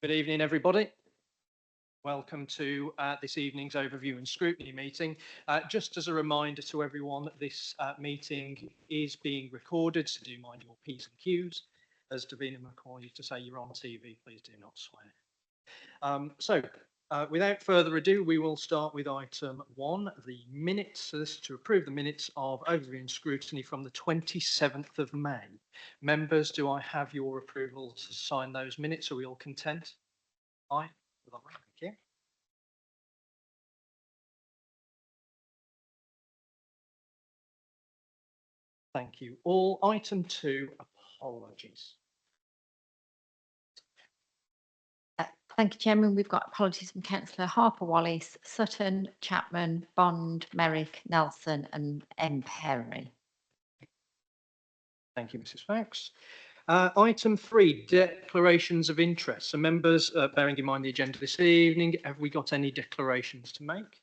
Good evening, everybody. Welcome to this evening's overview and scrutiny meeting. Just as a reminder to everyone, this meeting is being recorded, so do mind your P's and Q's. As Davina McCoy used to say, you're on TV, please do not swear. Without further ado, we will start with item 1, the minutes. So this is to approve the minutes of overview and scrutiny from the 27th of May. Members, do I have your approval to sign those minutes? Are we all content? Aye. Lovely, thank you. Thank you all. Item 2, apologies. Thank you, Chairman. We've got apologies from Councillor Harper Wallis, Sutton, Chapman, Bond, Merrick, Nelson and M. Perry. Thank you, Mrs. Fax. Item 3, declarations of interest. So members, bearing in mind the agenda this evening, have we got any declarations to make?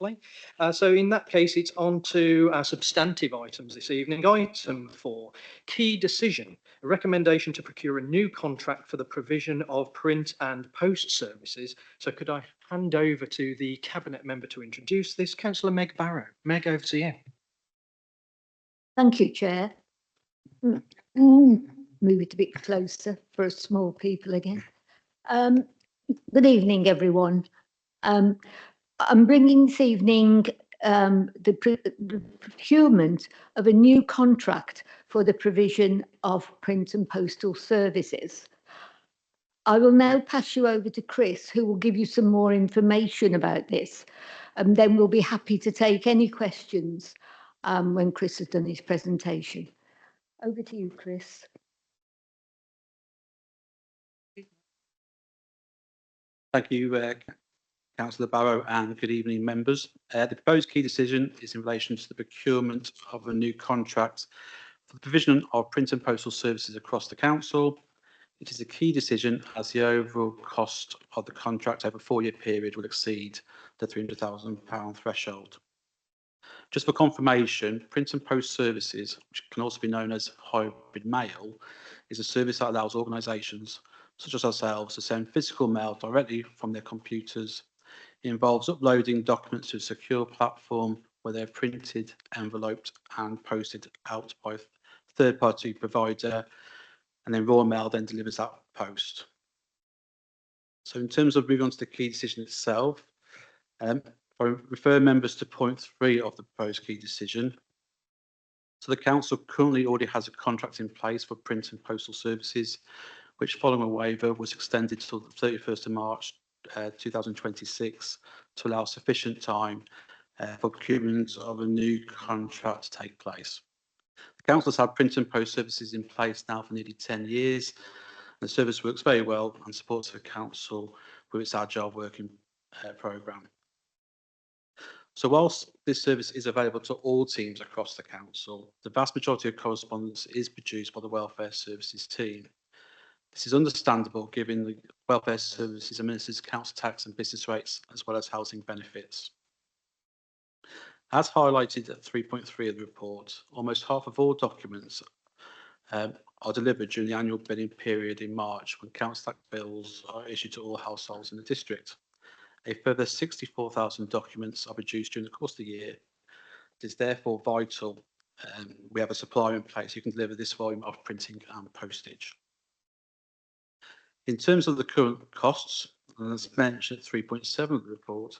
Lovely. So in that case, it's on to our substantive items this evening. Item 4, key decision, a recommendation to procure a new contract for the provision of print and post services. So could I hand over to the Cabinet member to introduce this, Councillor Meg Barrow. Meg, over to you. Thank you, Chair. Move it a bit closer for us small people again. Good evening, everyone. I'm bringing this evening the procurement of a new contract for the provision of print and postal services. I will now pass you over to Chris, who will give you some more information about this, and then we'll be happy to take any questions when Chris has done his presentation. Over to you, Chris. Thank you, Councillor Barrow, and good evening, members. The proposed key decision is in relation to the procurement of a new contract for the provision of print and postal services across the council. It is a key decision as the overall cost of the contract over a 4-year period will exceed the £300,000 threshold. Just for confirmation, print and post services, which can also be known as hybrid mail, is a service that allows organisations such as ourselves to send physical mail directly from their computers. It involves uploading documents to a secure platform where they're printed, enveloped and posted out by a third-party provider, and then Royal Mail then delivers that post. So in terms of moving on to the key decision itself, I refer members to point 3 of the proposed key decision. So the council currently already has a contract in place for print and postal services, which following a waiver was extended till the 31st of March 2026 to allow sufficient time for procurement of a new contract to take place. The council has had print and post services in place now for nearly 10 years. And the service works very well and supports the council with its agile working programme. So whilst this service is available to all teams across the council, the vast majority of correspondence is produced by the Welfare Services team. This is understandable given the Welfare Services administers council tax and business rates as well as housing benefits. As highlighted at 3.3 of the report, almost half of all documents are delivered during the annual billing period in March when council tax bills are issued to all households in the district. A further 64,000 documents are produced during the course of the year. It is therefore vital we have a supplier in place who can deliver this volume of printing and postage. In terms of the current costs, and as mentioned at 3.7 of the report,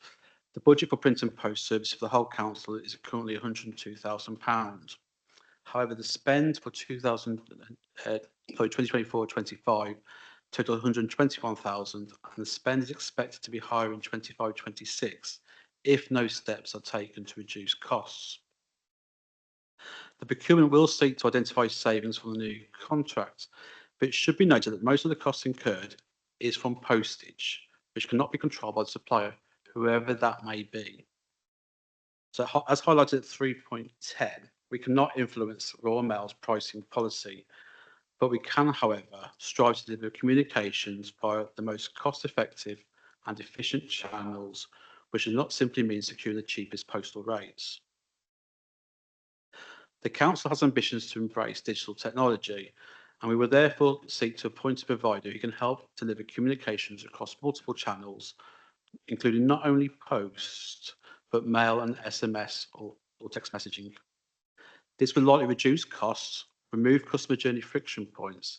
the budget for print and post service for the whole council is currently £102,000. However, the spend for 2024-25 total 121,000, and the spend is expected to be higher in 25-26 if no steps are taken to reduce costs. The procurement will seek to identify savings from the new contract, but it should be noted that most of the costs incurred is from postage, which cannot be controlled by the supplier, whoever that may be. So as highlighted at 3.10, we cannot influence Royal Mail's pricing policy, but we can, however, strive to deliver communications via the most cost-effective and efficient channels, which does not simply mean securing the cheapest postal rates. The council has ambitions to embrace digital technology, and we will therefore seek to appoint a provider who can help deliver communications across multiple channels, including not only post, but mail and SMS or text messaging. This will likely reduce costs, remove customer journey friction points,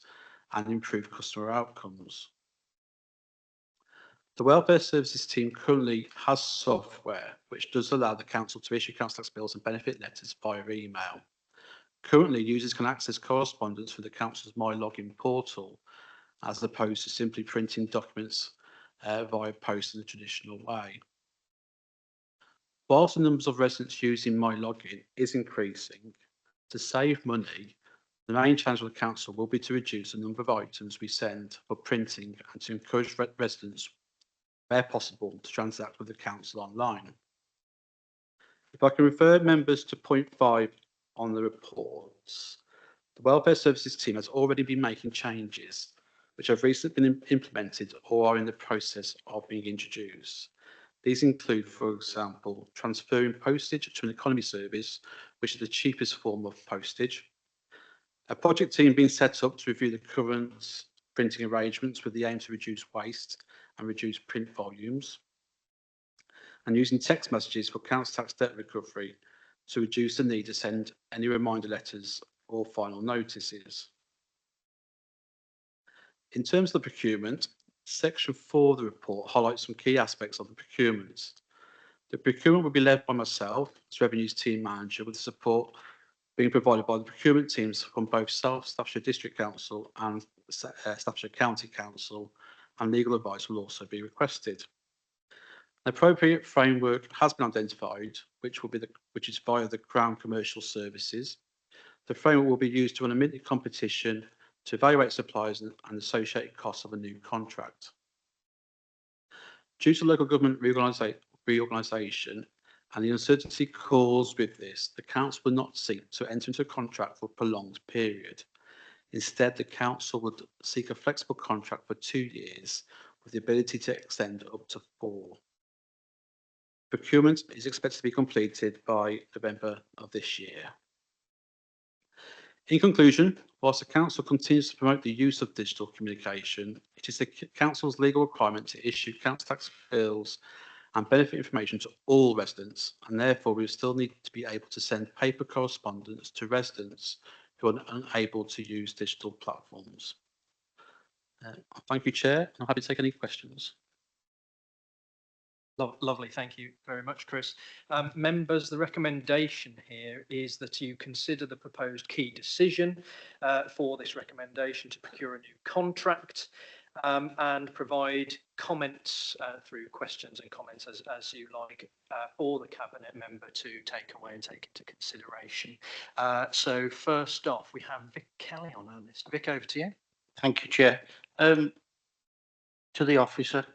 and improve customer outcomes. The Welfare Services team currently has software which does allow the council to issue council tax bills and benefit letters via email. Currently, users can access correspondence through the council's My Login portal, as opposed to simply printing documents via post in the traditional way. Whilst the numbers of residents using My Login is increasing, to save money, the main challenge of the council will be to reduce the number of items we send for printing and to encourage residents, where possible, to transact with the council online. If I can refer members to point 5 on the reports, the Welfare Services team has already been making changes which have recently been implemented or are in the process of being introduced. These include, for example, transferring postage to an economy service, which is the cheapest form of postage. A project team being set up to review the current printing arrangements with the aim to reduce waste and reduce print volumes. And using text messages for council tax debt recovery to reduce the need to send any reminder letters or final notices. In terms of the procurement, section 4 of the report highlights some key aspects of the procurement. The procurement will be led by myself as Revenues Team Manager, with the support being provided by the procurement teams from both South Staffordshire District Council and Staffordshire County Council, and legal advice will also be requested. An appropriate framework has been identified, which is via the Crown Commercial Services. The framework will be used to run a minute competition to evaluate suppliers and associated costs of a new contract. Due to local government reorganisation and the uncertainty caused with this, the council will not seek to enter into a contract for a prolonged period. Instead, the council would seek a flexible contract for 2 years with the ability to extend up to 4. Procurement is expected to be completed by November of this year. In conclusion, whilst the council continues to promote the use of digital communication, it is the council's legal requirement to issue council tax bills and benefit information to all residents, and therefore we still need to be able to send paper correspondence to residents who are unable to use digital platforms. Thank you, Chair. I'm happy to take any questions. Lovely, thank you very much, Chris. Members, the recommendation here is that you consider the proposed key decision for this recommendation to procure a new contract and provide comments through questions and comments as you like for the Cabinet member to take away and take into consideration. So first off, we have Vic Kelly on our list. Vic, over to you. Thank you, Chair. To the officer,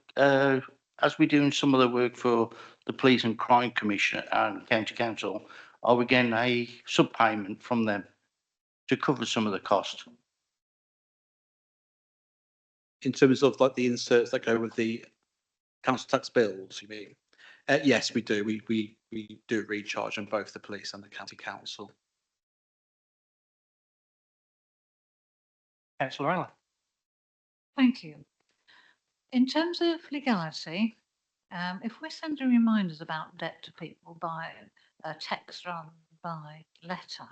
as we're doing some of the work for the Police and Crime Commission and County Council, are we getting a sub-payment from them to cover some of the cost? In terms of like the inserts that go with the council tax bills, you mean? Yes, we do. We do recharge on both the police and the county council. Councillor Allen. Thank you. In terms of legality, if we're sending reminders about debt to people by text rather than by letter,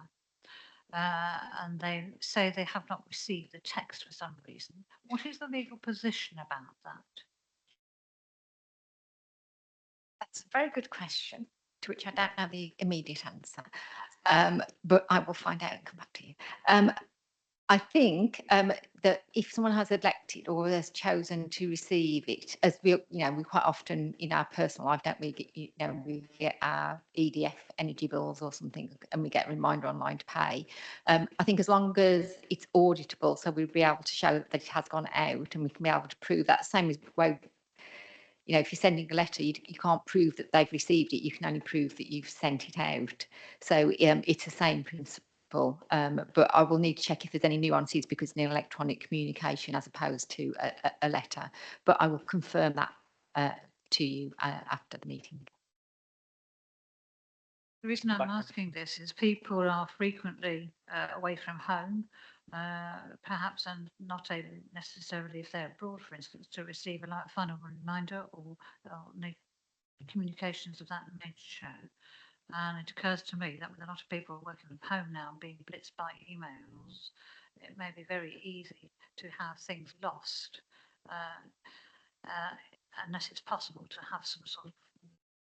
and they say they have not received the text for some reason, what is the legal position about that? That's a very good question, to which I don't know the immediate answer, but I will find out and come back to you. I think that if someone has elected or has chosen to receive it, as we quite often in our personal life, don't we get, we get our EDF energy bills or something, and we get a reminder online to pay. I think as long as it's auditable, so we'll be able to show that it has gone out, and we can be able to prove that. Same as well, if you're sending a letter, you can't prove that they've received it. You can only prove that you've sent it out. So it's the same principle. But I will need to check if there's any nuances because in electronic communication as opposed to a letter. But I will confirm that to you after the meeting. The reason I'm asking this is people are frequently away from home, perhaps and not able necessarily if they're abroad, for instance, to receive a like final reminder or communications of that nature. And it occurs to me that with a lot of people working from home now and being blitzed by emails, it may be very easy to have things lost, unless it's possible to have some sort of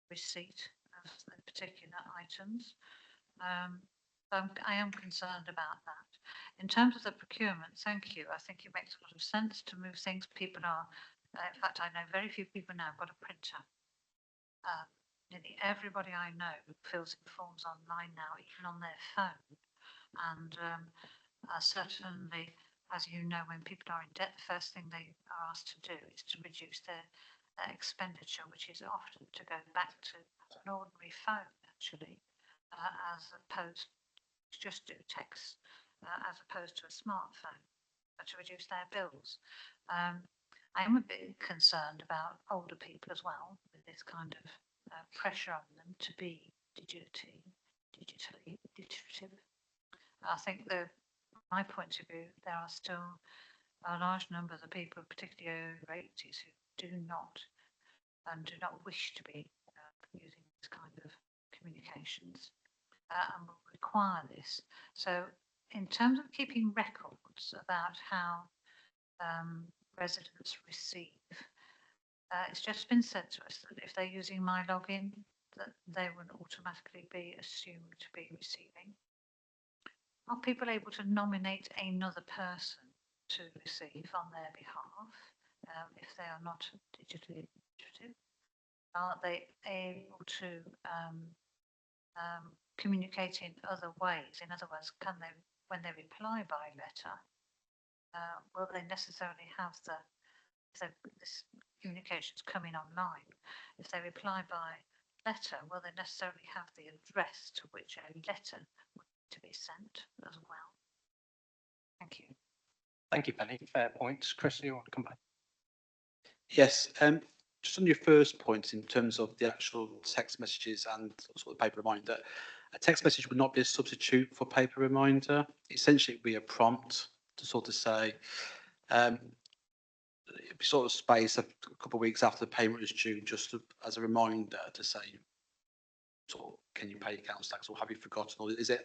receipt of the particular items. I am concerned about that. In terms of the procurement, thank you. I think it makes a lot of sense to move things. People are, in fact, I know very few people now have got a printer. Nearly everybody I know fills in forms online now, even on their phone. And certainly, as you know, when people are in debt, the first thing they are asked to do is to reduce their expenditure, which is often to go back to an ordinary phone, actually, as opposed to just do text, as opposed to a smartphone, to reduce their bills. I am a bit concerned about older people as well, with this kind of pressure on them to be digitally literative. I think that, from my point of view, there are still a large number of the people, particularly over 80s, who do not wish to be using this kind of communications and will require this. So in terms of keeping records about how residents receive, it's just been said to us that if they're using My Login, that they would automatically be assumed to be receiving. Are people able to nominate another person to receive on their behalf if they are not digitally literative? Are they able to communicate in other ways? In other words, can they, when they reply by letter, will they necessarily have this communications coming online? If they reply by letter, will they necessarily have the address to which a letter would need to be sent as well? Thank you. Thank you, Penny. Fair points. Chris, you want to come back? Yes, just on your first point in terms of the actual text messages and sort of paper reminder, a text message would not be a substitute for paper reminder. Essentially, it would be a prompt to sort of say, it'd be sort of space a couple of weeks after the payment is due, just as a reminder to say, sort of, can you pay your council tax, or have you forgotten, or is there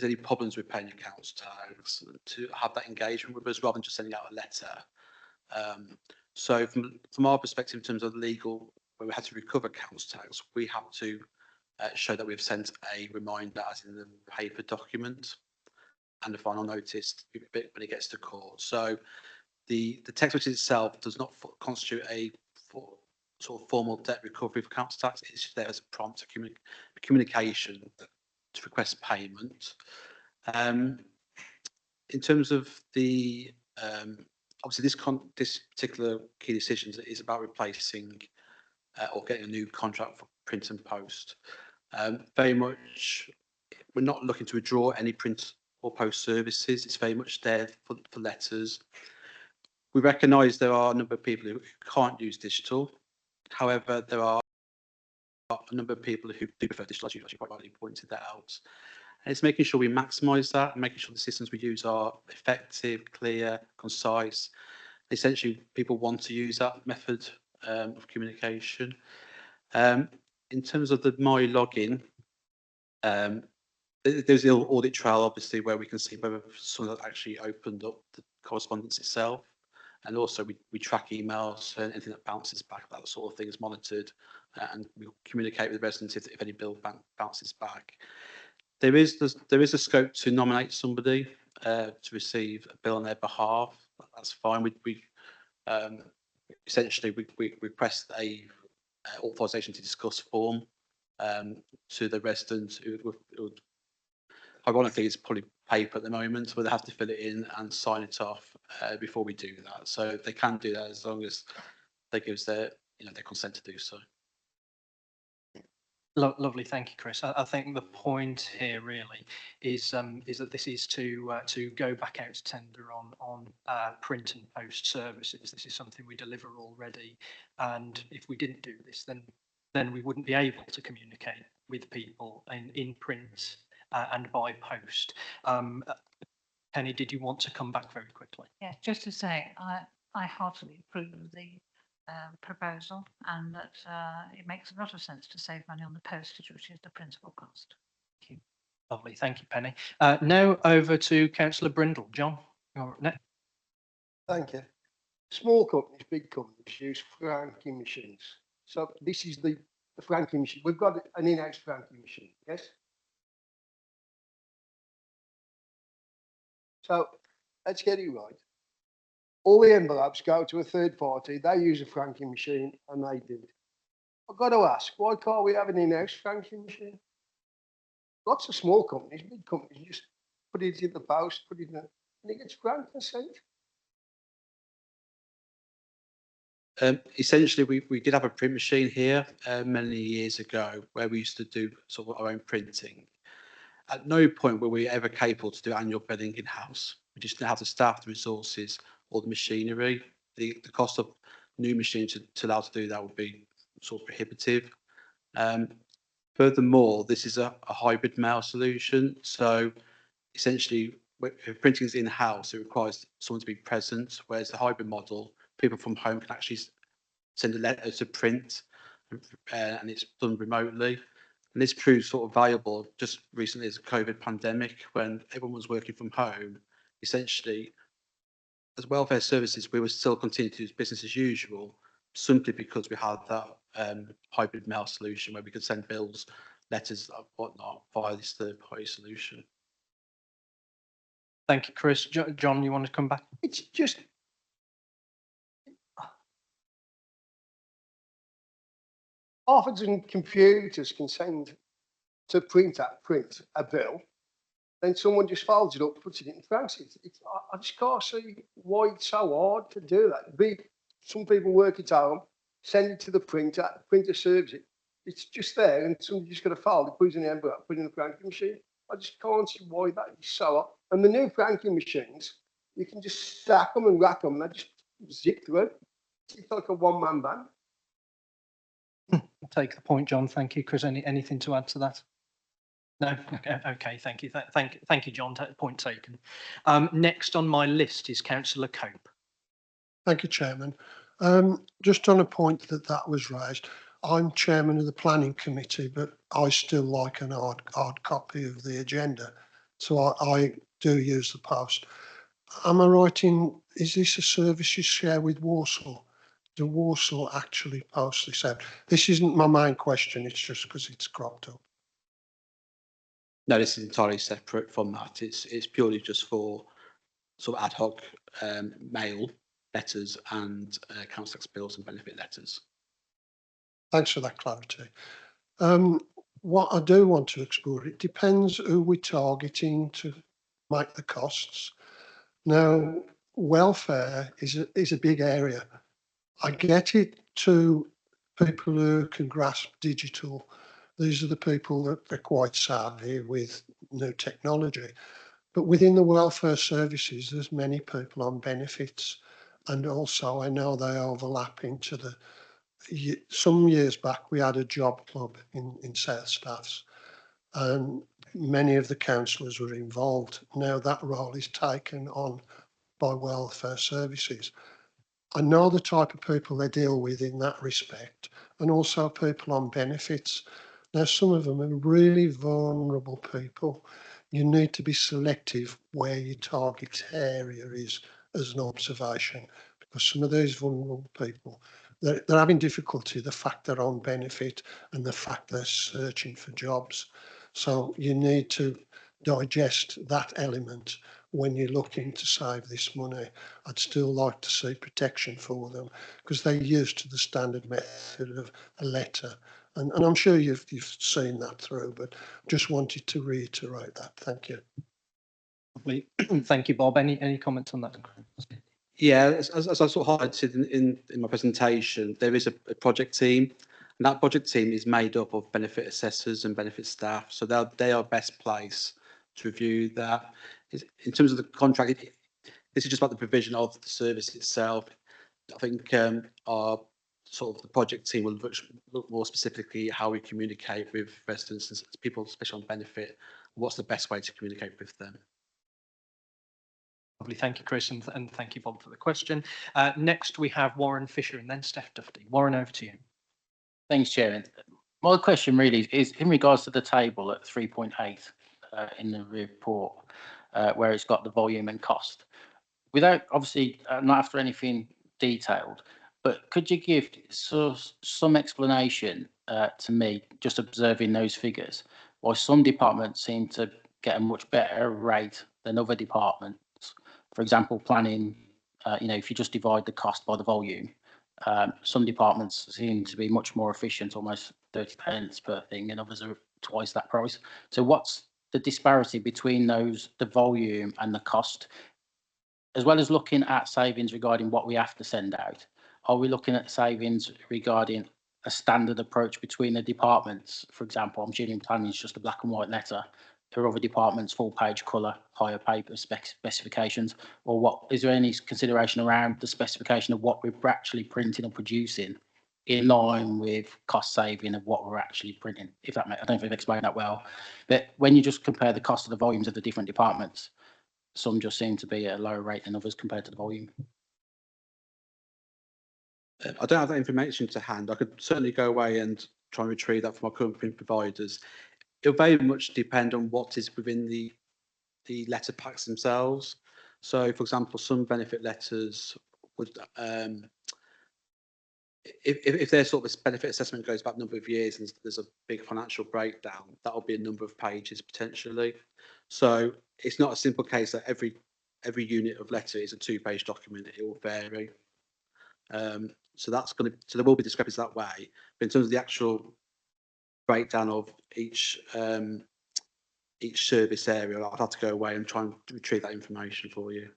any problems with paying your council tax? To have that engagement with us rather than just sending out a letter. So from our perspective, in terms of legal, when we had to recover council tax, we have to show that we've sent a reminder as in the paper document and the final notice when it gets to court. So the text message itself does not constitute a sort of formal debt recovery for council tax. It's just there as a prompt communication to request payment. In terms of the obviously, this particular key decision is about replacing or getting a new contract for print and post. Very much, we're not looking to withdraw any print or post services. It's very much there for letters. We recognise there are a number of people who can't use digital. However, there are a number of people who do prefer digital, as you quite rightly pointed that out. And it's making sure we maximise that and making sure the systems we use are effective, clear, concise. Essentially, people want to use that method of communication. In terms of the My Login, there's the audit trail, obviously, where we can see whether someone actually opened up the correspondence itself. And also, we track emails, and anything that bounces back, that sort of thing is monitored, and we communicate with residents if any bill bounces back. There is a scope to nominate somebody to receive a bill on their behalf. That's fine. We essentially we request a authorisation to discuss form to the residents who would ironically it's probably paper at the moment, but they have to fill it in and sign it off before we do that. So they can do that as long as they give their their consent to do so. Lovely, thank you, Chris. I think the point here really is that this is to go back out to tender on print and post services. This is something we deliver already, and if we didn't do this, then we wouldn't be able to communicate with people in print and by post. Penny, did you want to come back very quickly? Yeah, just to say, I heartily approve of the proposal and that it makes a lot of sense to save money on the postage, which is the principal cost. Lovely, thank you, Penny. Now over to councillor Brindle. John, you're up next. Thank you. Small companies, big companies use franking machines. So this is the franking machine. We've got an in-house franking machine, yes? So let's get it right. All the envelopes go to a third party, they use a franking machine and they do it. I've got to ask, why can't we have an in-house franking machine? Lots of small companies, big companies, you just put it in the post, put it in, and it gets franked and sent. Essentially, we did have a print machine here many years ago where we used to do sort of our own printing. At no point were we ever capable to do annual billing in-house. We just didn't have the staff, the resources, or the machinery. The cost of new machines to allow to do that would be sort of prohibitive. Furthermore, this is a hybrid mail solution. So essentially, if printing is in-house, it requires someone to be present, whereas the hybrid model, people from home can actually send a letter to print and it's done remotely. And this proved sort of valuable just recently as a COVID pandemic when everyone was working from home. Essentially, as welfare services, we were still continuing to do business as usual, simply because we had that hybrid mail solution where we could send bills, letters, whatnot via this third-party solution. Thank you, Chris. John, you want to come back? It's just, half a dozen computers can send to print a bill, then someone just folds it up, puts it in France. I just can't see why it's so hard to do that. Some people work at home, send it to the printer serves it. It's just there, and somebody's just got to fold it, put it in the envelope, put it in the franking machine. I just can't see why that is so hard. And the new franking machines, you can just stack them and rack them, and they just zip through. It's like a one-man band. Take the point, John. Thank you, Chris. Anything to add to that? No. Okay. Thank you. Thank you, John. Point taken. Next on my list is Councillor Cope. Thank you, Chairman. Just on a point that was raised, I'm chairman of the planning committee, but I still like an hard copy of the agenda, so I do use the post. Am I right in? Is this a service you share with Walsall? Do Walsall actually post this out? This isn't my main question. It's just because it's cropped up. No, this is entirely separate from that. It's purely just for sort of ad hoc mail letters and council tax bills and benefit letters. Thanks for that clarity. What I do want to explore, it depends who we're targeting to make the costs. Now, welfare is a big area. I get it to people who can grasp digital. These are the people that are quite savvy with new technology. But within the welfare services, there's many people on benefits. And also I know they overlap into some years back, we had a job club in South Staffs and many of the councillors were involved. Now that role is taken on by welfare services. I know the type of people they deal with in that respect, and also people on benefits. Now, some of them are really vulnerable people. You need to be selective where your target area is as an observation, because some of these vulnerable people, they're having difficulty, the fact they're on benefit and the fact they're searching for jobs. So you need to digest that element when you're looking to save this money. I'd still like to see protection for them because they're used to the standard method of a letter. And I'm sure you've seen that through, but just wanted to reiterate that. Thank you. Thank you, Bob. Any comments on that? Yeah, as I sort of highlighted in my presentation, there is a project team, and that project team is made up of benefit assessors and benefit staff. So they are best placed to review that. In terms of the contract, this is just about the provision of the service itself. I think our sort of the project team will look more specifically at how we communicate with residents and people, especially on benefit. What's the best way to communicate with them? Lovely, thank you, Chris, and thank you, Bob, for the question. Next, we have Warren Fisher and then Steph Dufty. Warren, over to you. Thanks, Chairman. My question really is in regards to the table at 3.8 in the report, where it's got the volume and cost. Without, obviously, not after anything detailed, but could you give some explanation to me, just observing those figures, why some departments seem to get a much better rate than other departments? For example, planning, if you just divide the cost by the volume, some departments seem to be much more efficient, almost 30 pence per thing, and others are twice that price. So what's the disparity between the volume and the cost? As well as looking at savings regarding what we have to send out, are we looking at savings regarding a standard approach between the departments? For example, I'm assuming planning is just a black and white letter. There are other departments, full page colour, higher paper specifications, or what? Is there any consideration around the specification of what we're actually printing or producing in line with cost saving of what we're actually printing? If that I don't know if I've explained that well, but when you just compare the cost of the volumes of the different departments, some just seem to be at a lower rate than others compared to the volume. I don't have that information to hand. I could certainly go away and try and retrieve that from our current print providers. It'll very much depend on what is within the letter packs themselves. So, for example, some benefit letters would, if their sort of benefit assessment goes back a number of years and there's a big financial breakdown, that'll be a number of pages potentially. So it's not a simple case that every unit of letter is a 2-page document. It will vary. So there will be discrepancies that way. But in terms of the actual breakdown of each service area, I'd have to go away and try and retrieve that information for you.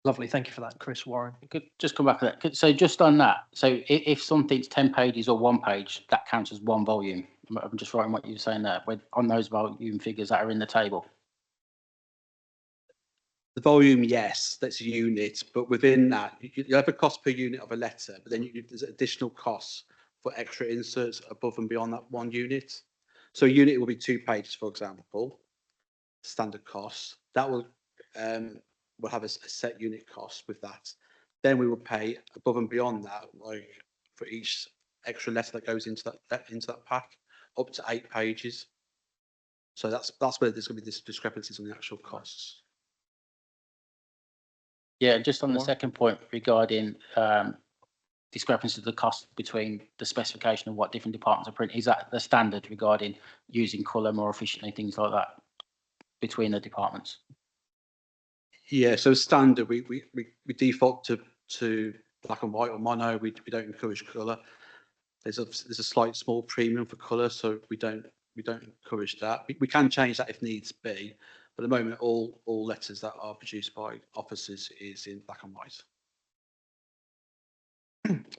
Lovely, thank you for that, Chris. Warren. Could just come back to that. So just on that, so if something's 10 pages or 1 page, that counts as 1 volume. I'm just writing what you're saying there, on those volume figures that are in the table. The volume, yes, that's a unit, but within that, you have a cost per unit of a letter, but then there's additional costs for extra inserts above and beyond that 1 unit. So a unit will be 2 pages, for example, standard cost. That will have a set unit cost with that. Then we will pay above and beyond that, like for each extra letter that goes into that pack, up to 8 pages. So that's where there's going to be this discrepancies on the actual costs. Yeah, just on the second point regarding discrepancy of the cost between the specification of what different departments are printing, is that the standard regarding using colour more efficiently, things like that, between the departments? Yeah, so standard, we default to black and white or mono. We don't encourage colour. There's a slight small premium for colour, so we don't encourage that. We can change that if needs be, but at the moment all letters that are produced by officers is in black and white.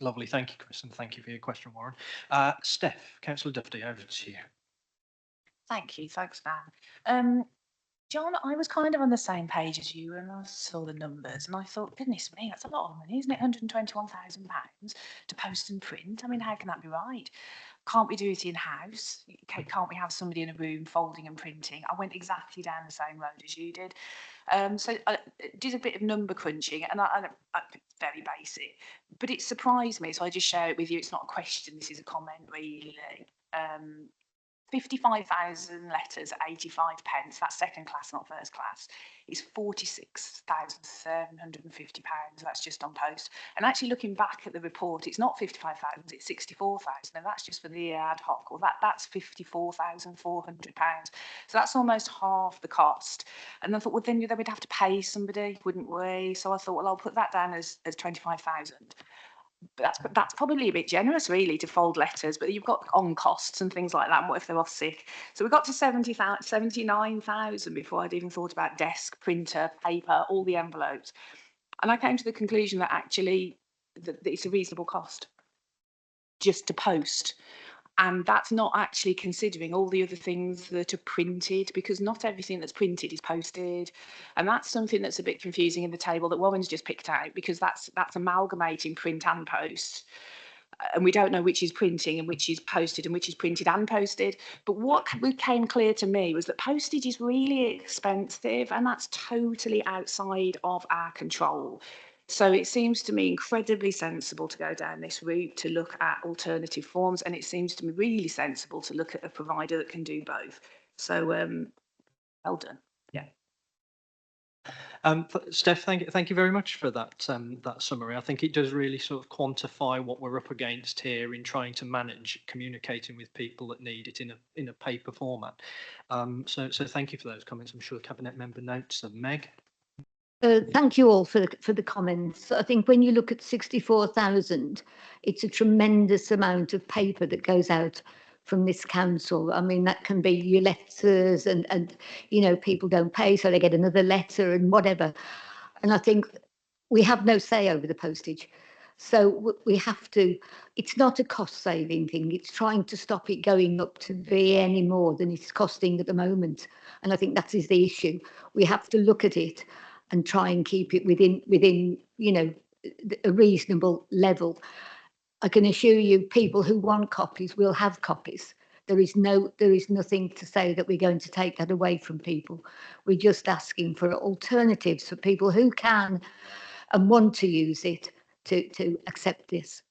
Lovely, thank you, Chris, and thank you for your question, Warren. Steph, Councillor Dufty, over to you. Thank you, thanks, Dan. John, I was kind of on the same page as you and I saw the numbers and I thought, goodness me, that's a lot of money, isn't it? £121,000 to post and print. I mean, how can that be right? Can't we do it in-house? Can't we have somebody in a room folding and printing? I went exactly down the same road as you did. So I did a bit of number crunching and I very basic, but it surprised me. So I just share it with you. It's not a question. This is a comment really. 55,000 letters at 85 pence, that's second class, not first class, is £46,750. That's just on post. And actually looking back at the report, it's not 55,000, it's 64,000. And that's just for the ad hoc, or that's £54,400. So that's almost half the cost. And I thought, well, then we'd have to pay somebody, wouldn't we? So I thought, well, I'll put that down as 25,000. That's probably a bit generous, really, to fold letters, but you've got on costs and things like that. And what if they're off sick? So we got to 79,000 before I'd even thought about desk, printer, paper, all the envelopes. And I came to the conclusion that actually that it's a reasonable cost just to post. And that's not actually considering all the other things that are printed, because not everything that's printed is posted. And that's something that's a bit confusing in the table that Warren's just picked out, because that's amalgamating print and post. and we don't know which is printing and which is posted and which is printed and posted. But what became clear to me was that postage is really expensive, and that's totally outside of our control. So it seems to me incredibly sensible to go down this route to look at alternative forms, and it seems to me really sensible to look at a provider that can do both. So well done. Yeah. Steph, thank you very much for that that summary. I think it does really sort of quantify what we're up against here in trying to manage communicating with people that need it in a paper format. So thank you for those comments. I'm sure Cabinet Member notes them. Meg. Thank you all for the comments. I think when you look at 64,000, it's a tremendous amount of paper that goes out from this council. I mean, that can be your letters and you know, people don't pay, so they get another letter and whatever. And I think we have no say over the postage. So we have to, it's not a cost saving thing. It's trying to stop it going up to be any more than it's costing at the moment. And I think that is the issue. We have to look at it and try and keep it within you know, a reasonable level. I can assure you, people who want copies will have copies. There is nothing to say that we're going to take that away from people. We're just asking for alternatives for people who can and want to use it to accept this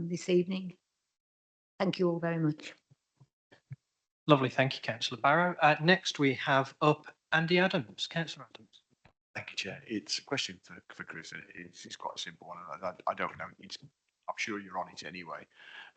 this evening. Thank you all very much. Lovely, thank you, Councillor Barrow. Next we have up Andy Adams. Councillor Adams. Thank you, Chair. It's a question for Chris. It's quite a simple one. I don't know. I'm sure you're on it anyway.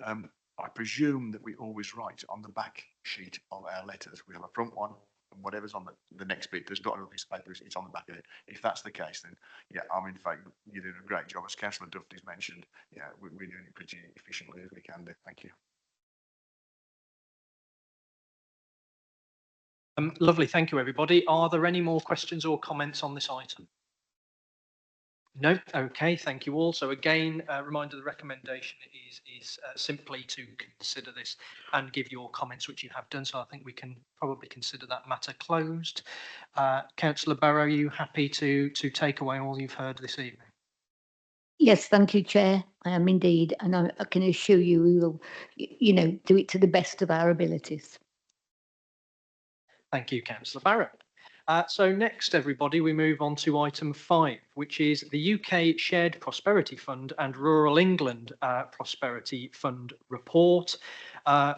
I presume that we always write on the back sheet of our letters. We have a front one, and whatever's on the next bit, there's not a piece of paper, it's on the back of it. If that's the case, then yeah, I'm in favour. You're doing a great job. As Councillor Duffy's mentioned, yeah, we're doing it pretty efficiently as we can do. Thank you. Lovely, thank you, everybody. Are there any more questions or comments on this item? No. Okay, thank you all. So again, reminder: the recommendation is simply to consider this and give your comments, which you have done. So I think we can probably consider that matter closed. Councillor Barrow, are you happy to take away all you've heard this evening? Yes, thank you, Chair. I am indeed, and I can assure you we will, you know, do it to the best of our abilities. Thank you, Councillor Barrow. So next, everybody, we move on to item 5, which is the UK Shared Prosperity Fund and Rural England Prosperity Fund report.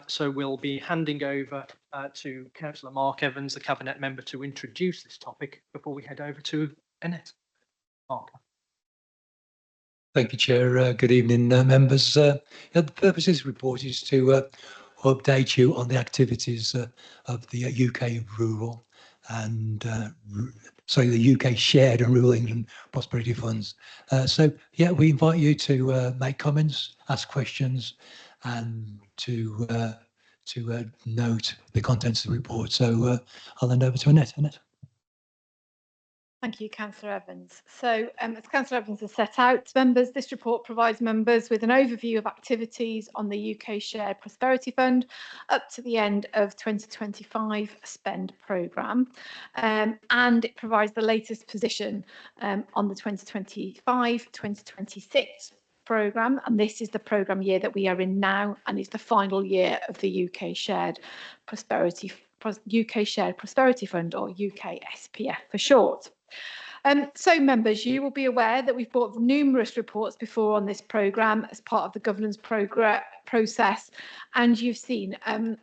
So we'll be handing over to Councillor Mark Evans, the Cabinet Member, to introduce this topic before we head over to Annette. Mark. Thank you, Chair. Good evening, members. The purpose of this report is to update you on the activities of the UK Rural and the UK Shared and Rural England Prosperity Funds. So yeah, we invite you to make comments, ask questions, and to note the contents of the report. So I'll hand over to Annette. Annette. Thank you, Councillor Evans. So as Councillor Evans has set out, members, this report provides members with an overview of activities on the UK Shared Prosperity Fund up to the end of 2025 spend programme, and it provides the latest position on the 2025-2026 programme, and this is the programme year that we are in now, and is the final year of the UK Shared Prosperity Fund, or UK SPF for short. So members, you will be aware that we've brought numerous reports before on this programme as part of the governance process, and you've seen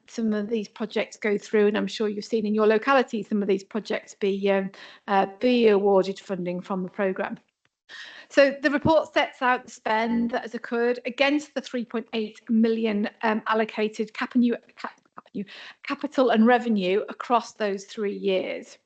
some of these projects go through, and I'm sure you've seen in your locality some of these projects be awarded funding from the programme. So the report sets out the spend that has occurred against the 3.8 million allocated capital and revenue across those 3 years.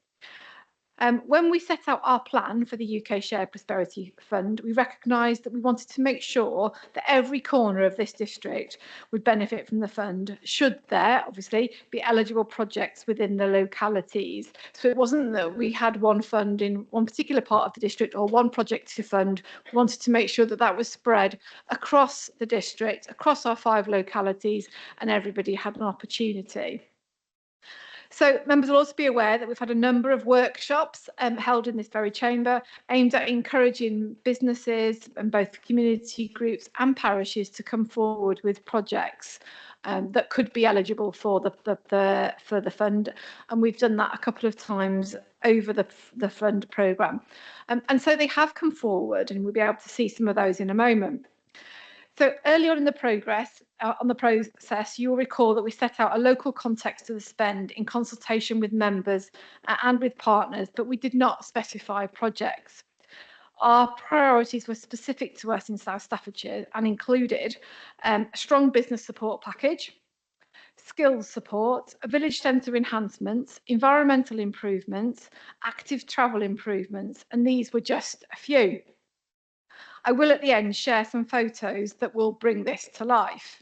When we set out our plan for the UK Shared Prosperity Fund, we recognised that we wanted to make sure that every corner of this district would benefit from the fund, should there obviously be eligible projects within the localities. So it wasn't that we had one fund in one particular part of the district or one project to fund. We wanted to make sure that that was spread across the district, across our 5 localities, and everybody had an opportunity. So members will also be aware that we've had a number of workshops held in this very chamber aimed at encouraging businesses and both community groups and parishes to come forward with projects that could be eligible for the fund, and we've done that a couple of times over the fund programme, and so they have come forward, and we'll be able to see some of those in a moment. So early on in the process, you'll recall that we set out a local context to the spend in consultation with members and with partners, but we did not specify projects. Our priorities were specific to us in South Staffordshire and included a strong business support package, skills support, a village centre enhancements, environmental improvements, active travel improvements, and these were just a few. I will at the end share some photos that will bring this to life.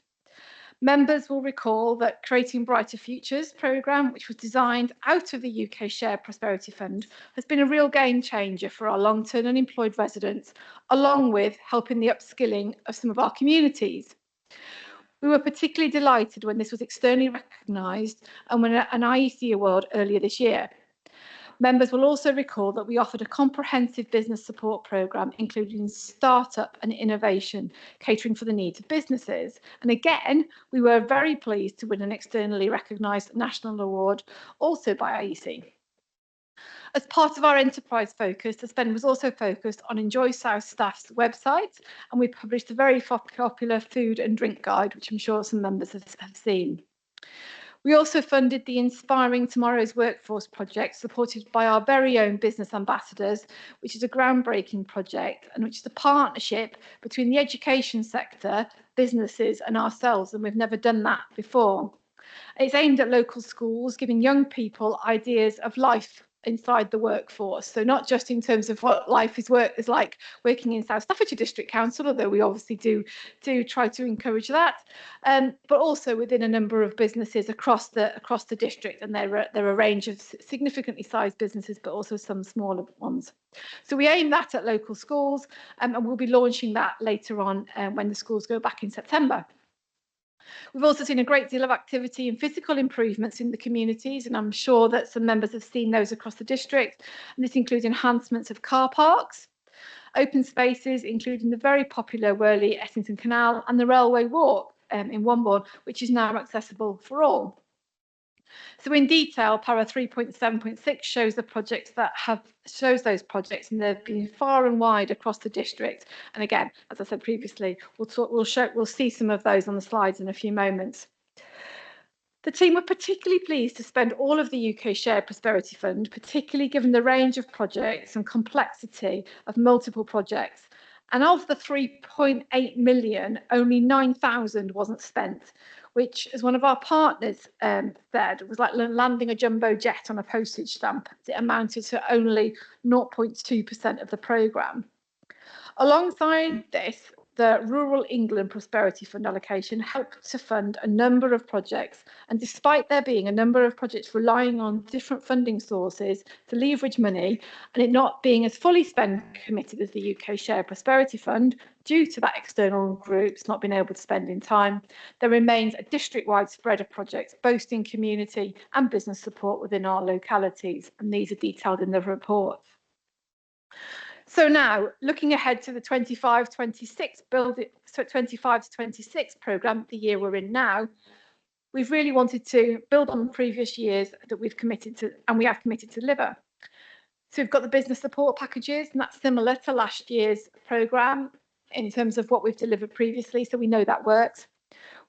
Members will recall that Creating Brighter Futures programme, which was designed out of the UK Shared Prosperity Fund, has been a real game changer for our long-term unemployed residents, along with helping the upskilling of some of our communities. We were particularly delighted when this was externally recognised and won an IEC award earlier this year. Members will also recall that we offered a comprehensive business support programme, including startup and innovation, catering for the needs of businesses. And again, we were very pleased to win an externally recognised national award, also by IEC. As part of our enterprise focus, the spend was also focused on Enjoy South staff's website, and we published a very popular food and drink guide, which I'm sure some members have seen. We also funded the Inspiring Tomorrow's Workforce project, supported by our very own business ambassadors, which is a groundbreaking project and which is a partnership between the education sector, businesses and ourselves, and we've never done that before. It's aimed at local schools, giving young people ideas of life inside the workforce. So not just in terms of what life is like working in South Staffordshire District Council, although we obviously do try to encourage that, but also within a number of businesses across the district, and there are a range of significantly sized businesses, but also some smaller ones. So we aim that at local schools, and we'll be launching that later on when the schools go back in September. We've also seen a great deal of activity and physical improvements in the communities, and I'm sure that some members have seen those across the district. And this includes enhancements of car parks, open spaces, including the very popular Worley Essington Canal and the Railway Walk in Wombourne, which is now accessible for all. So in detail, Para 3.7.6 shows the projects shows those projects, and they've been far and wide across the district. And again, as I said previously, we'll see some of those on the slides in a few moments. The team were particularly pleased to spend all of the UK Shared Prosperity Fund, particularly given the range of projects and complexity of multiple projects. And of the 3.8 million, only 9,000 wasn't spent, which, as one of our partners said, was like landing a jumbo jet on a postage stamp. It amounted to only 0.2% of the programme. Alongside this, the Rural England Prosperity Fund allocation helped to fund a number of projects, and despite there being a number of projects relying on different funding sources to leverage money, and it not being as fully spend committed as the UK Shared Prosperity Fund, due to that external groups not being able to spend in time, there remains a district-wide spread of projects boasting community and business support within our localities, and these are detailed in the report. So now, looking ahead to the 25-26 programme, the year we're in now, we've really wanted to build on previous years that we've committed to, and we have committed to deliver. So we've got the business support packages, and that's similar to last year's programme in terms of what we've delivered previously, so we know that works.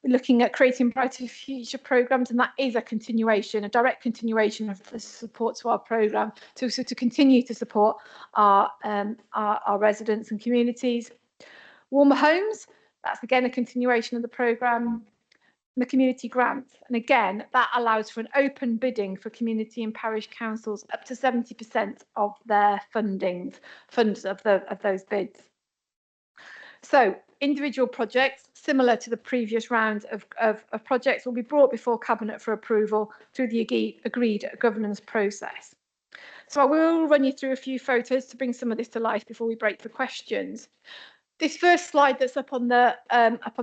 We're looking at Creating Brighter Future programmes, and that is a continuation, a direct continuation of the support to our programme, to continue to support our residents and communities. Warmer Homes, that's again a continuation of the programme. The community grants, and again, that allows for an open bidding for community and parish councils up to 70% of their funds of those bids. So individual projects, similar to the previous round of projects, will be brought before Cabinet for approval through the agreed governance process. So I will run you through a few photos to bring some of this to life before we break for questions. This first slide that's up on the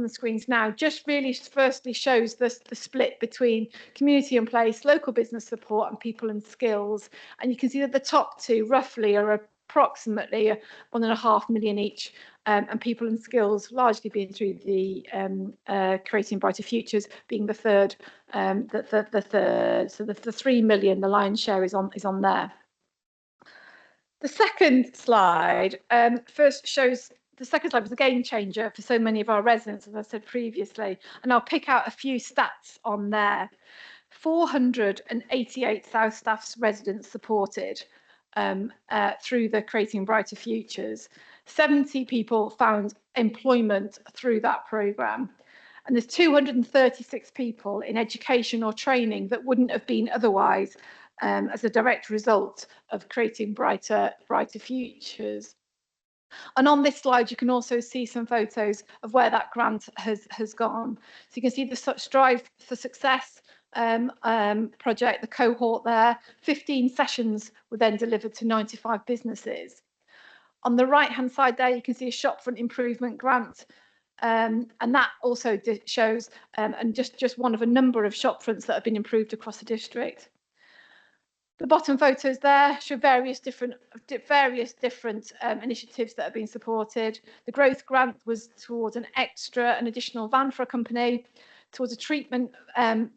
screens now just really firstly shows the split between community and place, local business support, and people and skills. And you can see that the top two roughly are approximately 1.5 million each, and people and skills largely being through the Creating Brighter Futures being the third. The third. So the 3 million, the lion's share is on there. The second slide first shows. The second slide was a game changer for so many of our residents, as I said previously, and I'll pick out a few stats on there. 488 South Staff's residents supported through the Creating Brighter Futures. 70 people found employment through that programme. And there's 236 people in education or training that wouldn't have been otherwise as a direct result of Creating Brighter Futures. And on this slide, you can also see some photos of where that grant has gone. So you can see the Strive for Success project, the cohort there. 15 sessions were then delivered to 95 businesses. On the right-hand side there, you can see a shopfront improvement grant. And that also shows, and just one of a number of shopfronts that have been improved across the district. The bottom photos there show various different initiatives that have been supported. The growth grant was towards an additional van for a company, towards a treatment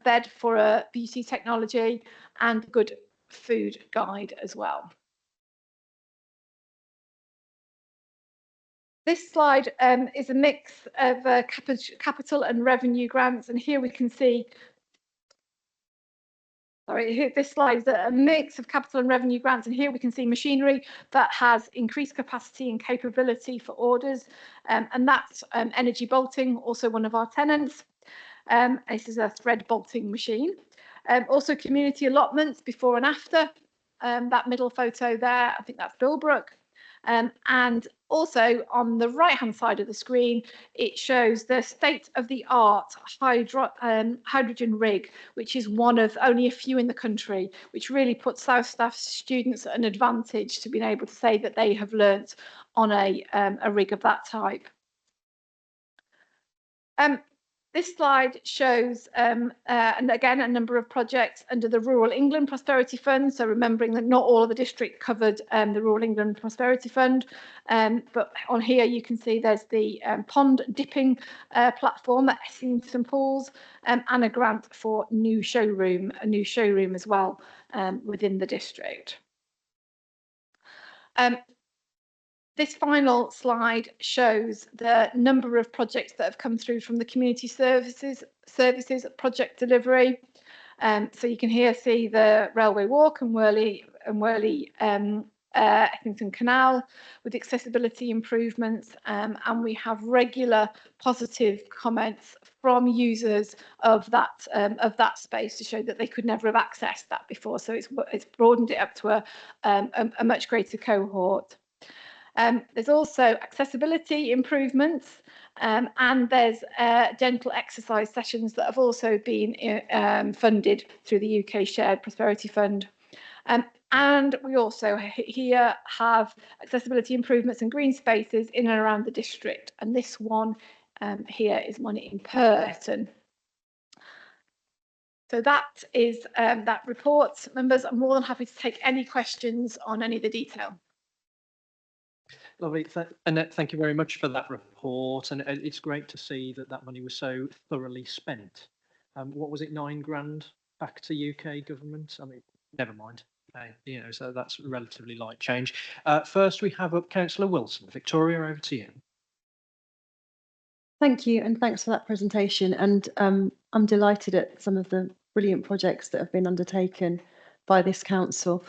bed for a beauty technology, and good food guide as well. This slide is a mix of capital and revenue grants, and here we can see. This slide is a mix of capital and revenue grants, and here we can see machinery that has increased capacity and capability for orders, and that's Energy Bolting, also one of our tenants. This is a thread bolting machine. Also community allotments before and after, that middle photo there, I think that's Billbrook. And also on the right-hand side of the screen, it shows the state-of-the-art hydrogen rig, which is one of only a few in the country, which really puts South Staff students at an advantage to being able to say that they have learnt on a rig of that type. This slide shows, and again, a number of projects under the Rural England Prosperity Fund. So remembering that not all of the district covered the Rural England Prosperity Fund. But on here, you can see there's the pond dipping platform at Essington Pools, and a grant for a new showroom as well within the district. This final slide shows the number of projects that have come through from the community services project delivery. So you can here see the Railway Walk and Worley Essington Canal with accessibility improvements, and we have regular positive comments from users of that space to show that they could never have accessed that before. So it's broadened it up to a much greater cohort. There's also accessibility improvements, and there's gentle exercise sessions that have also been funded through the UK Shared Prosperity Fund. And we also here have accessibility improvements and green spaces in and around the district. And this one here is one in Purton. So that is that report. Members, I'm more than happy to take any questions on any of the detail. Lovely, Annette, thank you very much for that report, and it's great to see that that money was so thoroughly spent. What was it, £9,000 back to UK government? I mean, never mind. You know, so that's relatively light change. First, we have up Councillor Wilson. Victoria, over to you. Thank you, and thanks for that presentation. And I'm delighted at some of the brilliant projects that have been undertaken by this council.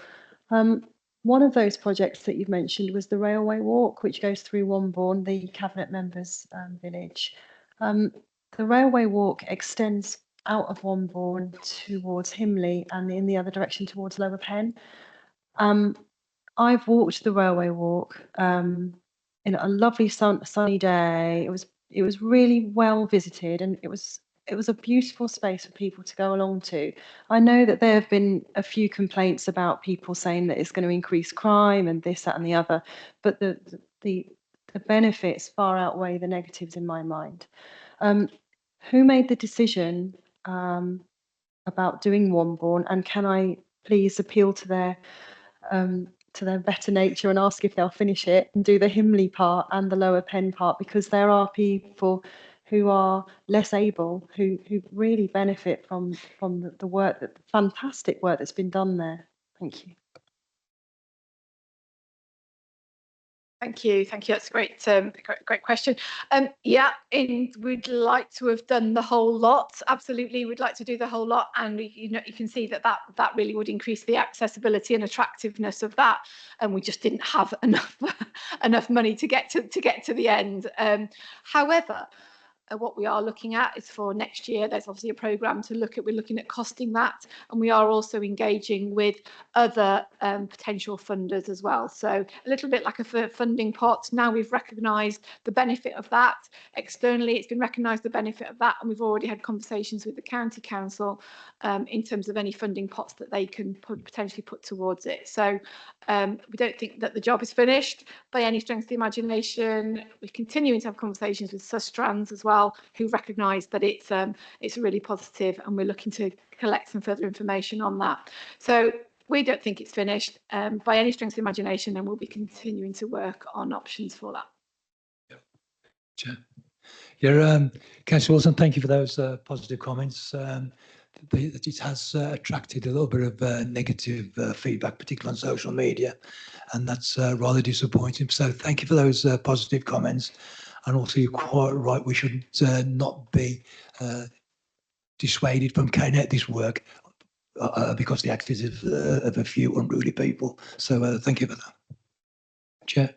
One of those projects that you've mentioned was the Railway Walk, which goes through Wombourne, the Cabinet Members' village. The Railway Walk extends out of Wombourne towards Himley and in the other direction towards Lower Penn. I've walked the Railway Walk in a lovely sunny day. It was really well visited, and it was a beautiful space for people to go along to. I know that there have been a few complaints about people saying that it's going to increase crime and this, that, and the other, but the the benefits far outweigh the negatives in my mind. Who made the decision about doing Wombourne, and can I please appeal to their better nature and ask if they'll finish it and do the Himley part and the Lower Pen part, because there are people who are less able who really benefit from the work, that fantastic work that's been done there. Thank you. Thank you. That's a great question. Yeah, we'd like to have done the whole lot. Absolutely, we'd like to do the whole lot, and you can see that really would increase the accessibility and attractiveness of that. And we just didn't have enough money to get to the end. However, what we are looking at is for next year. There's obviously a programme to look at. We're looking at costing that, and we are also engaging with other potential funders as well. So a little bit like a funding pot. Now we've recognised the benefit of that externally. It's been recognised the benefit of that, and we've already had conversations with the county council in terms of any funding pots that they can potentially put towards it. So we don't think that the job is finished by any stretch of the imagination. We're continuing to have conversations with Sustrans as well, who recognise that it's really positive, and we're looking to collect some further information on that. So we don't think it's finished by any stretch of the imagination, and we'll be continuing to work on options for that. Yeah, Councillor Wilson, thank you for those positive comments. It has attracted a little bit of negative feedback, particularly on social media, and that's rather disappointing. So thank you for those positive comments. And also, you're quite right, we should not be dissuaded from carrying out this work because the activities of a few unruly people. So thank you for that. Chair.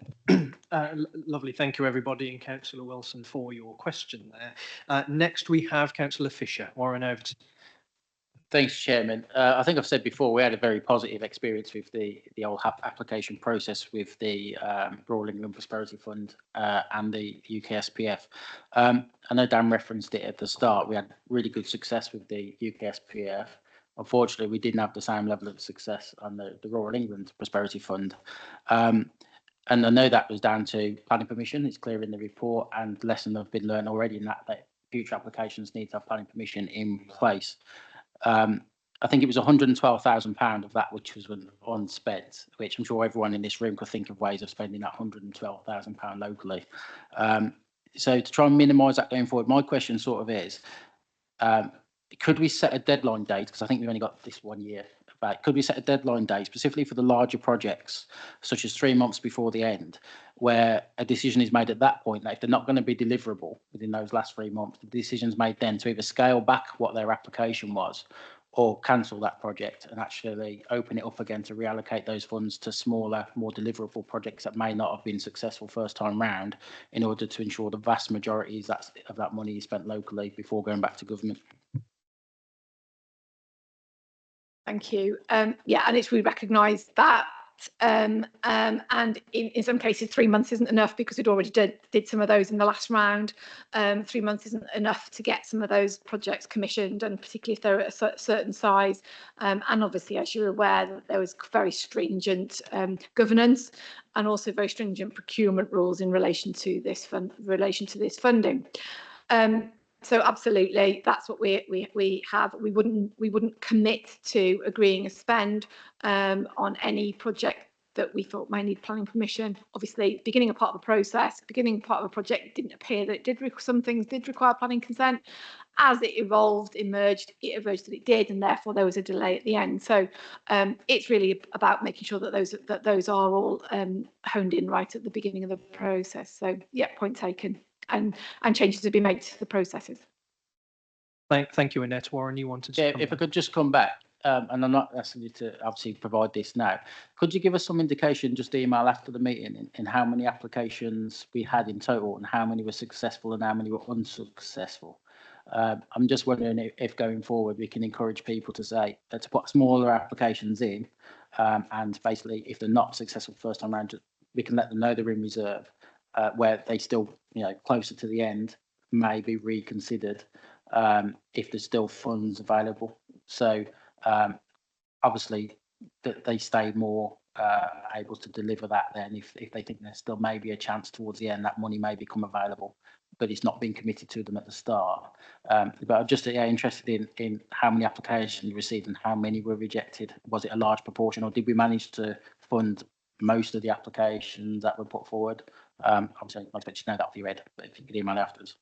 Lovely. Thank you, everybody, and Councillor Wilson for your question there. Next, we have Councillor Fisher. Warren, over to you. Thanks, Chairman. I think I've said before, we had a very positive experience with the old application process with the Rural England Prosperity Fund and the UK SPF. I know Dan referenced it at the start. We had really good success with the UK SPF. Unfortunately, we didn't have the same level of success on the Rural England Prosperity Fund. And I know that was down to planning permission. It's clear in the report, and lessons have been learned already in that future applications need to have planning permission in place. I think it was £112,000 of that which was unspent, which I'm sure everyone in this room could think of ways of spending that £112,000 locally. So to try and minimise that going forward, my question sort of is, could we set a deadline date? Because I think we've only got this 1 year. Could we set a deadline date specifically for the larger projects, such as 3 months before the end, where a decision is made at that point that if they're not going to be deliverable within those last 3 months, the decision's made then to either scale back what their application was or cancel that project and actually open it up again to reallocate those funds to smaller, more deliverable projects that may not have been successful first time round, in order to ensure the vast majority of that money is spent locally before going back to government. Thank you. Yeah, and we recognise that, and in some cases 3 months isn't enough because we'd already did some of those in the last round. 3 months isn't enough to get some of those projects commissioned, and particularly if they're at a certain size. And obviously, as you're aware, that there was very stringent governance and also very stringent procurement rules in relation to this funding. So absolutely, that's what we have. We wouldn't commit to agreeing a spend on any project that we thought may need planning permission. Obviously, beginning a part of the process, beginning part of a project, it didn't appear that it did. Some things did require planning consent. As it emerged that it did, and therefore there was a delay at the end. So it's really about making sure that those are all honed in right at the beginning of the process. So yeah, point taken. And changes to be made to the processes. Thank you, Annette. Warren, you wanted to if I could just come back, and I'm not asking you to obviously provide this now. Could you give us some indication, just email after the meeting, in how many applications we had in total, and how many were successful and how many were unsuccessful? I'm just wondering if going forward we can encourage people to put smaller applications in, and basically if they're not successful first time round, we can let them know they're in reserve. Where they still, closer to the end, may be reconsidered if there's still funds available. So obviously that they stay more able to deliver that, then if they think there's still maybe a chance towards the end, that money may become available, but it's not been committed to them at the start. But I'm just interested in how many applications you received and how many were rejected. Was it a large proportion, or did we manage to fund most of the applications that were put forward? Obviously, I'd expect you to know that off your head, but if you could email afterwards.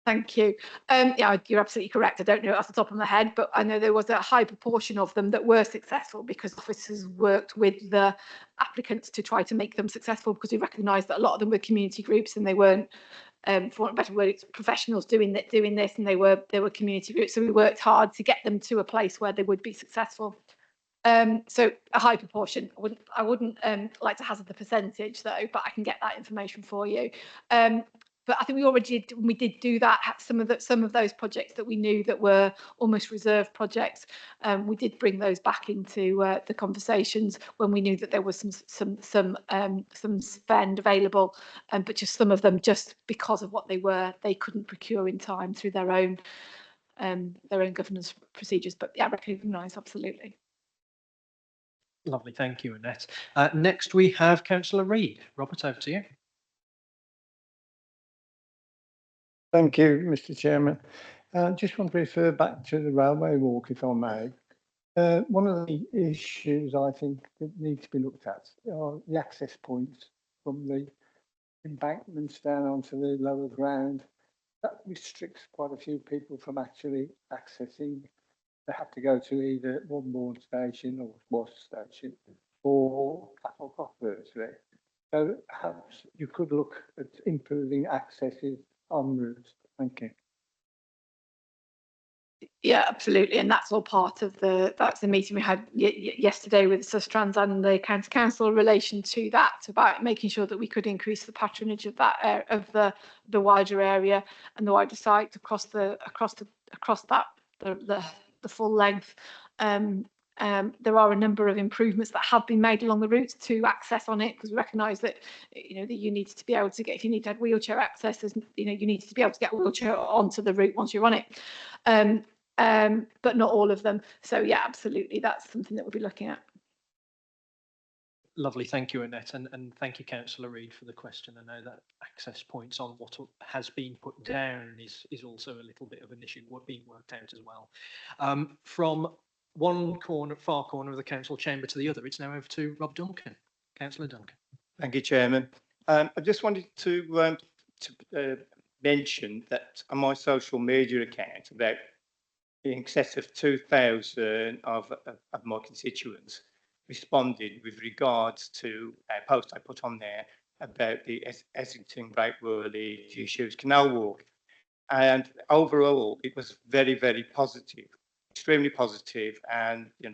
Thank you. Yeah, you're absolutely correct. I don't know it off the top of my head, but I know there was a high proportion of them that were successful because officers worked with the applicants to try to make them successful, because we recognised that a lot of them were community groups and they weren't, for want of a better word, it's professionals doing this, and they were community groups. So we worked hard to get them to a place where they would be successful. So a high proportion. I wouldn't like to hazard the percentage though, but I can get that information for you. But I think we already did, when we did do that, some of those projects that we knew that were almost reserved projects, we did bring those back into the conversations when we knew that there was some spend available, but just some of them, just because of what they were, they couldn't procure in time through their own governance procedures. But yeah, I recognise absolutely. Lovely, thank you, Annette. Next we have Councillor Reid. Robert, over to you. Thank you, Mr. Chairman. Just want to refer back to the railway walk, if I may. One of the issues I think that need to be looked at are the access points from the embankments down onto the lower ground. That restricts quite a few people from actually accessing. They have to go to either Wimborne station or Moss station or Clapham virtually. So perhaps you could look at improving accesses en route. Thank you. Yeah, absolutely, and that's all part of that's the meeting we had yesterday with Sustrans and the County Council in relation to that, about making sure that we could increase the patronage of that of the wider area and the wider site across that the full length. There are a number of improvements that have been made along the route to access on it, because we recognise that that you need to be able to get, if you need to have wheelchair access, you need to be able to get a wheelchair onto the route once you're on it, but not all of them. So yeah, absolutely, that's something that we'll be looking at. Lovely, thank you, Annette, and thank you, Councillor Reid, for the question. I know that access points on what has been put down is also a little bit of an issue being worked out as well. From one far corner of the council chamber to the other, it's now over to Rob Duncan. Councillor Duncan. Thank you, Chairman. I just wanted to mention that on my social media account, about in excess of 2,000 of my constituents responded with regards to a post I put on there about the Essington Great Worley Shoes Canal Walk. And overall, it was very, very positive, extremely positive, and a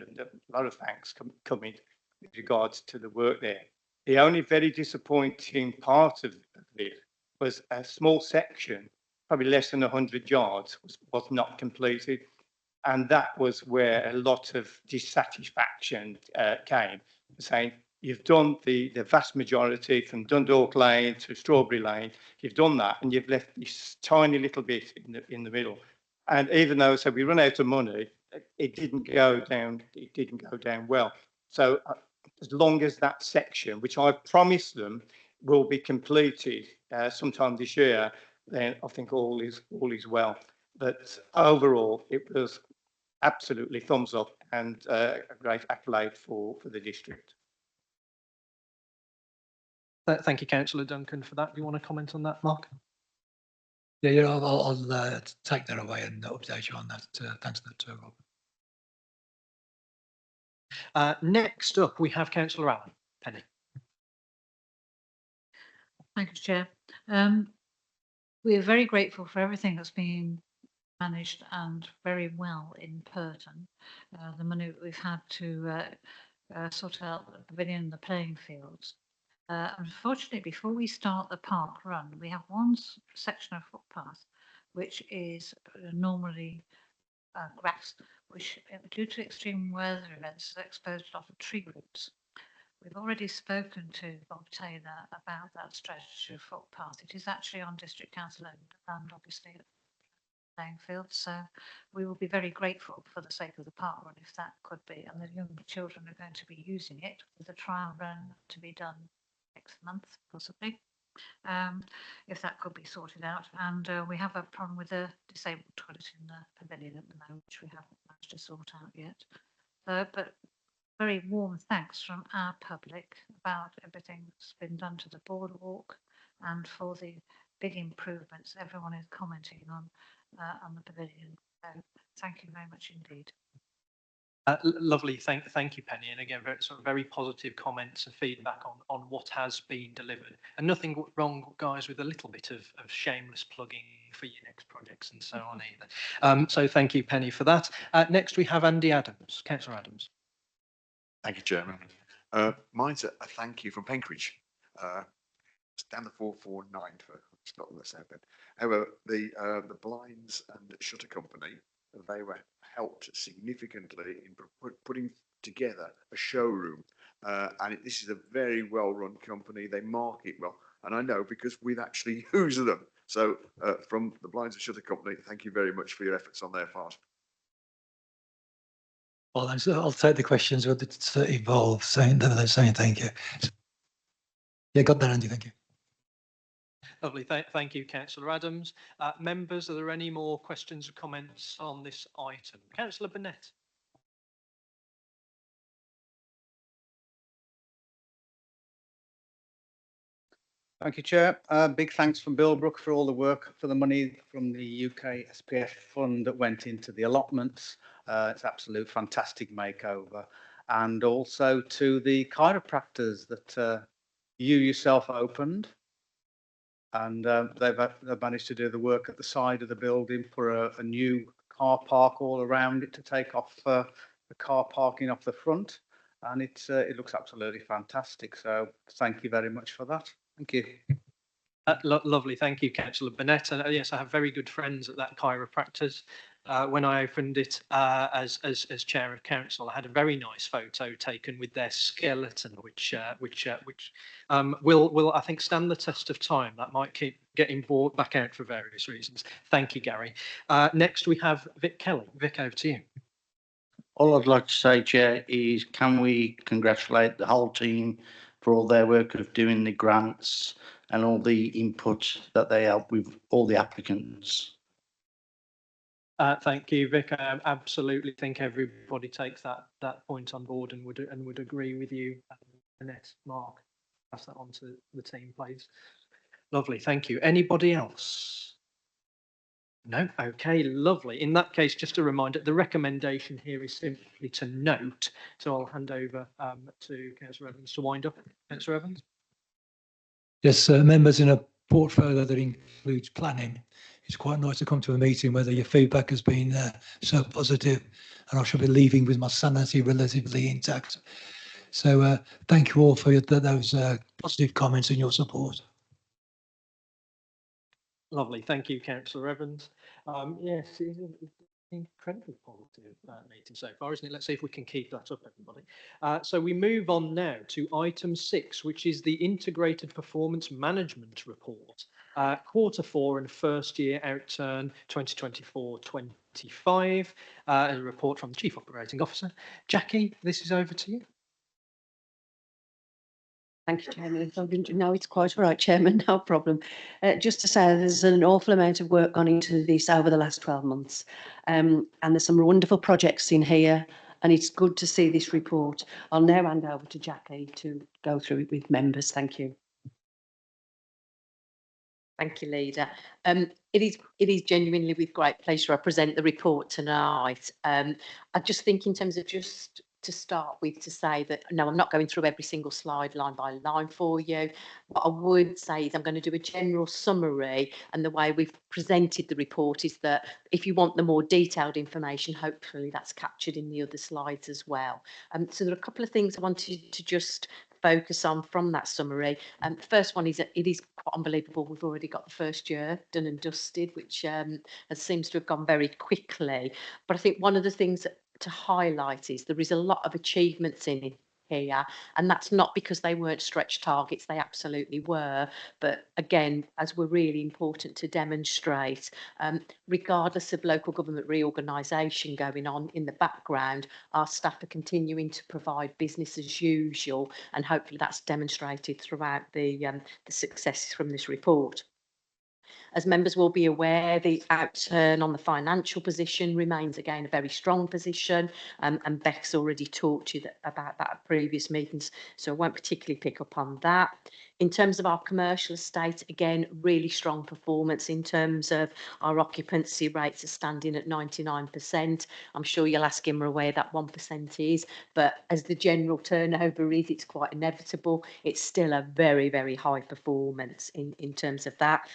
lot of thanks coming with regards to the work there. The only very disappointing part of it was a small section, probably less than 100 yards, was not completed. And that was where a lot of dissatisfaction came, saying, you've done the vast majority from Dundalk Lane to Strawberry Lane, you've done that, and you've left this tiny little bit in the middle. And even though we run out of money, it didn't go down well. So as long as that section, which I promised them will be completed sometime this year, then I think all is well. But overall, it was absolutely thumbs up and a great accolade for the district. Thank you, Councillor Duncan, for that. Do you want to comment on that, Mark? Yeah, I'll take that away and update you on that. Thanks for that, Rob. Next up, we have Councillor Allen. Penny. Thank you, Chair. We are very grateful for everything that's been managed and very well in Purton. The money that we've had to sort out the pavilion and the playing fields. Unfortunately, before we start the park run, we have one section of footpath which is normally grass, which due to extreme weather events has exposed a lot of tree roots. We've already spoken to Bob Taylor about that stretch of footpath. It is actually on District Council owned, and obviously playing field. So we will be very grateful for the sake of the park run if that could be. And the young children are going to be using it with a trial run to be done next month, possibly. If that could be sorted out. And we have a problem with the disabled toilet in the pavilion at the moment, which we haven't managed to sort out yet. But very warm thanks from our public about everything that's been done to the boardwalk and for the big improvements everyone is commenting on the pavilion. So thank you very much indeed. Lovely, thank you, Penny. And again, very positive comments and feedback on what has been delivered. And nothing wrong, guys, with a little bit of shameless plugging for your next projects and so on either. So thank you, Penny, for that. Next, we have Andy Adams, Councillor Adams. Thank you, Chairman. Mine's a thank you from Penkridge. It's down the 449 for Scotland, that's happened. However, the blinds and shutter company, they were helped significantly in putting together a showroom. And this is a very well-run company. They market well, and I know because we've actually used them. So from the blinds and shutter company, thank you very much for your efforts on their part. Well, I'll take the questions with it involved, saying thank you. Yeah, got that, Andy, thank you. Lovely, thank you, Councillor Adams. Members, are there any more questions or comments on this item? Councillor Burnett. Thank you, Chair. Big thanks from Billbrook for all the work, for the money from the UK SPF fund that went into the allotments. It's absolute fantastic makeover. And also to the chiropractors that you yourself opened. And they've managed to do the work at the side of the building for a new car park all around it to take off the car parking off the front. And it looks absolutely fantastic. So thank you very much for that. Thank you. Lovely, thank you, Councillor Burnett. And yes, I have very good friends at that chiropractors. When I opened it as chair of council, I had a very nice photo taken with their skeleton, which will I think stand the test of time. That might keep getting brought back out for various reasons. Thank you, Gary. Next, we have Vic Kelly. Vic, over to you. All I'd like to say, Chair, is can we congratulate the whole team for all their work of doing the grants and all the input that they help with all the applicants. Thank you, Vic. I absolutely think everybody takes that point on board and would agree with you. Annette, Mark, pass that on to the team, please. Lovely, thank you. Anybody else? No? Okay, lovely. In that case, just a reminder, the recommendation here is simply to note. So I'll hand over to Councillor Evans to wind up. Councillor Evans? Yes, members, in a portfolio that includes planning, it's quite nice to come to a meeting whether your feedback has been so positive, and I shall be leaving with my sanity relatively intact. So thank you all for those positive comments and your support. Lovely, thank you, Councillor Evans. Yes, it's incredibly positive meeting so far, isn't it? Let's see if we can keep that up, everybody. So we move on now to item 6, which is the Integrated Performance Management Report, Q4 and first year outturn 2024-25, a report from the Chief Operating Officer. Jackie, this is over to you. Thank you, Chairman. No, it's quite all right, Chairman, no problem. Just to say there's an awful amount of work gone into this over the last 12 months. And there's some wonderful projects in here, and it's good to see this report. I'll now hand over to Jackie to go through it with members. Thank you. Thank you, Leader. It is genuinely with great pleasure I present the report tonight. I just think in terms of just to start with to say that, no, I'm not going through every single slide line by line for you. What I would say is I'm going to do a general summary, and the way we've presented the report is that if you want the more detailed information, hopefully that's captured in the other slides as well. So there are a couple of things I wanted to just focus on from that summary. The first one is that it is quite unbelievable. We've already got the first year done and dusted, which seems to have gone very quickly. But I think one of the things to highlight is there is a lot of achievements in it here, and that's not because they weren't stretch targets, they absolutely were, but again, as were really important to demonstrate, regardless of local government reorganisation going on in the background, our staff are continuing to provide business as usual, and hopefully that's demonstrated throughout the successes from this report. As members will be aware, the outturn on the financial position remains again a very strong position, and Beck's already talked to you about that at previous meetings, so I won't particularly pick up on that. In terms of our commercial estate, again, really strong performance in terms of our occupancy rates are standing at 99%. I'm sure you'll ask him where that 1% is, but as the general turnover is, it's quite inevitable. It's still a very, very high performance in terms of that.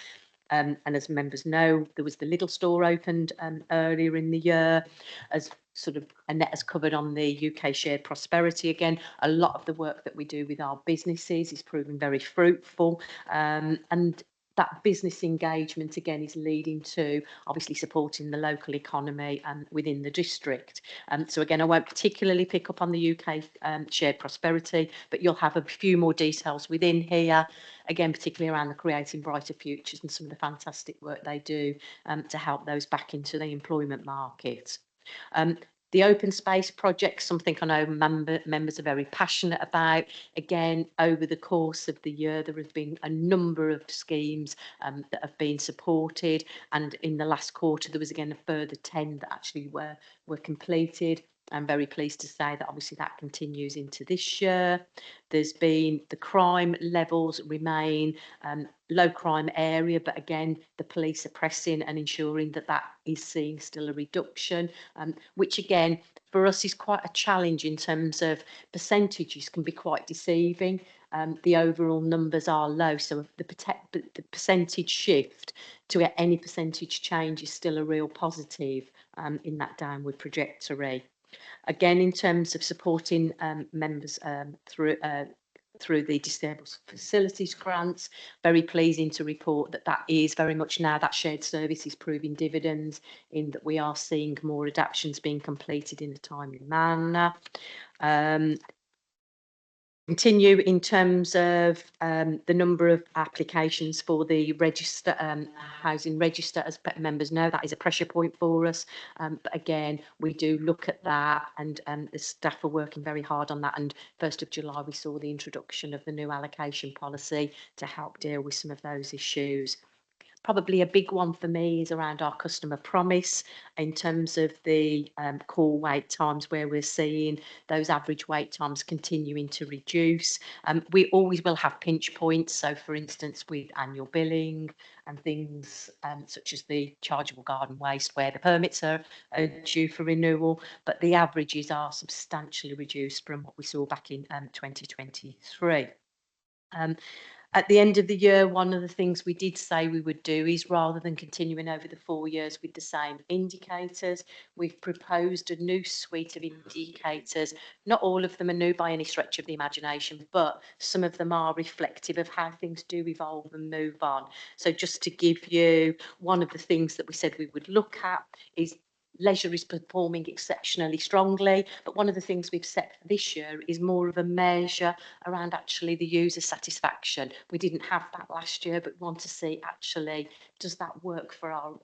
And as members know, there was the Lidl store opened earlier in the year, as sort of Annette has covered on the UK Shared Prosperity. Again, a lot of the work that we do with our businesses is proving very fruitful, and that business engagement again is leading to obviously supporting the local economy and within the district. So again, I won't particularly pick up on the UK Shared Prosperity, but you'll have a few more details within here, again, particularly around the Creating Brighter Futures and some of the fantastic work they do to help those back into the employment market. The open space project, something I know members are very passionate about. Again, over the course of the year, there have been a number of schemes that have been supported. And in the last quarter, there was again a further 10 that actually were completed. I'm very pleased to say that obviously that continues into this year. There's been the crime levels remain low crime area, but again, the police are pressing and ensuring that that is seeing still a reduction, which again, for us is quite a challenge in terms of percentages can be quite deceiving. The overall numbers are low, so the percentage shift to any percentage change is still a real positive in that downward trajectory. Again, in terms of supporting members through the disabled facilities grants, very pleasing to report that that is very much now that shared service is proving dividends in that we are seeing more adaptations being completed in a timely manner. Continue in terms of the number of applications for the register, housing register. As members know, that is a pressure point for us. But again, we do look at that, and the staff are working very hard on that. And 1st of July, we saw the introduction of the new allocation policy to help deal with some of those issues. Probably a big one for me is around our customer promise in terms of the call wait times, where we're seeing those average wait times continuing to reduce. We always will have pinch points. So for instance, with annual billing and things such as the chargeable garden waste, where the permits are due for renewal, but the averages are substantially reduced from what we saw back in 2023. At the end of the year, one of the things we did say we would do is, rather than continuing over the 4 years with the same indicators, we've proposed a new suite of indicators. Not all of them are new by any stretch of the imagination, but some of them are reflective of how things do evolve and move on. So just to give you one of the things that we said we would look at is leisure is performing exceptionally strongly, but one of the things we've set for this year is more of a measure around actually the user satisfaction. We didn't have that last year, but we want to see actually, does that work for our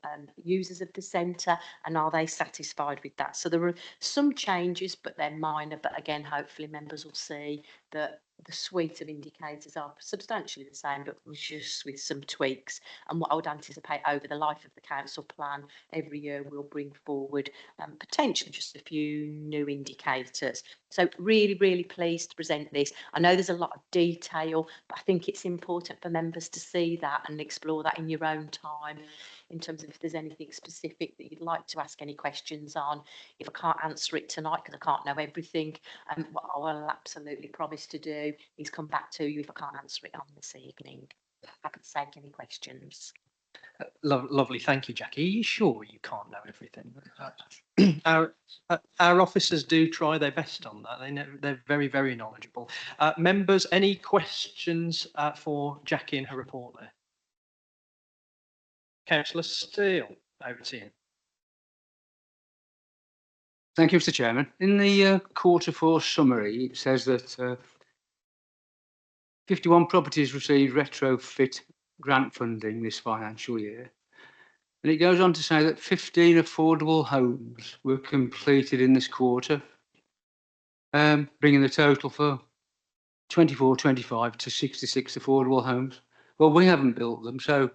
users of the centre, and are they satisfied with that? So there are some changes, but they're minor. But again, hopefully members will see that the suite of indicators are substantially the same, but just with some tweaks. And what I would anticipate over the life of the council plan, every year we'll bring forward potentially just a few new indicators. So really, really pleased to present this. I know there's a lot of detail, but I think it's important for members to see that and explore that in your own time, in terms of if there's anything specific that you'd like to ask any questions on. If I can't answer it tonight because I can't know everything, what I will absolutely promise to do is come back to you if I can't answer it on this evening. Happy to take any questions. Lovely, thank you, Jackie. Are you sure you can't know everything? Our officers do try their best on that. They're very, very knowledgeable. Members, any questions for Jackie and her report there? Councillor Steele, over to you. Thank you, Mr. Chairman. In the Q4 summary, it says that 51 properties received retrofit grant funding this financial year. And it goes on to say that 15 affordable homes were completed in this quarter, bringing the total for 24-25 to 66 affordable homes. Well, we haven't built them, so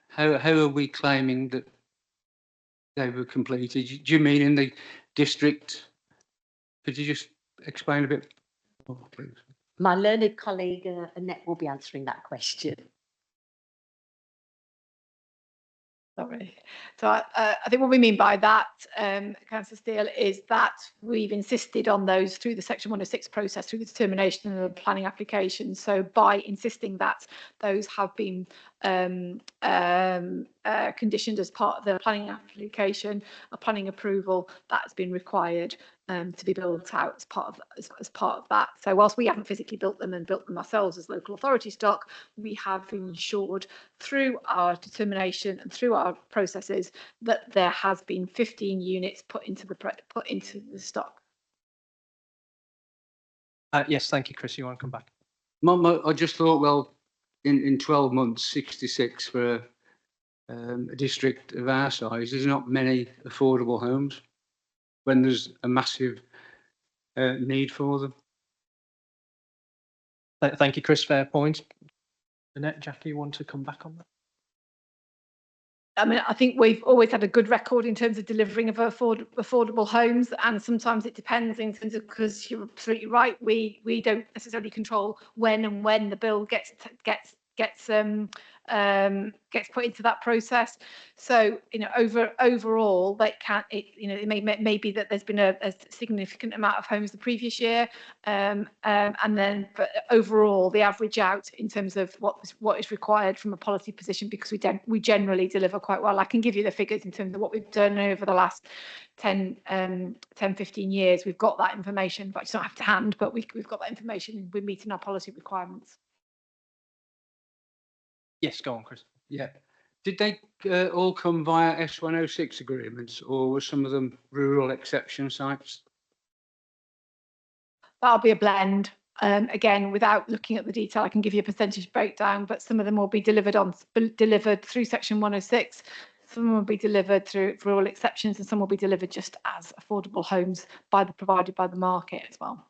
how are we claiming that they were completed? Do you mean in the district? Could you just explain a bit more, please? My learned colleague Annette will be answering that question. Sorry. So I think what we mean by that, Councillor Steele, is that we've insisted on those through the Section 106 process, through the determination of the planning application. So by insisting that those have been conditioned as part of the planning application, a planning approval, that's been required to be built out as part of that. So whilst we haven't physically built them and built them ourselves as local authority stock, we have ensured through our determination and through our processes that there has been 15 units put into the stock. Yes, thank you, Chris. You want to come back? I just thought, well, in 12 months, 66 for a district of our size, there's not many affordable homes when there's a massive need for them. Thank you, Chris. Fair point. Annette, Jackie, you want to come back on that? I mean, I think we've always had a good record in terms of delivering of affordable homes, and sometimes it depends in terms of, because you're absolutely right, we don't necessarily control when the bill gets put into that process. So, you know, overall, it may be that there's been a significant amount of homes the previous year, and then, but overall, the average out in terms of what is required from a policy position, because we generally deliver quite well. I can give you the figures in terms of what we've done over the last 10, 15 years. We've got that information, but it's not have to hand, but we've got that information. We're meeting our policy requirements. Yes, go on, Chris. Yeah. Did they all come via S106 agreements, or were some of them rural exception sites? That'll be a blend. Again, without looking at the detail, I can give you a percentage breakdown, but some of them will be delivered through Section 106. Some will be delivered through rural exceptions, and some will be delivered just as affordable homes provided by the market as well.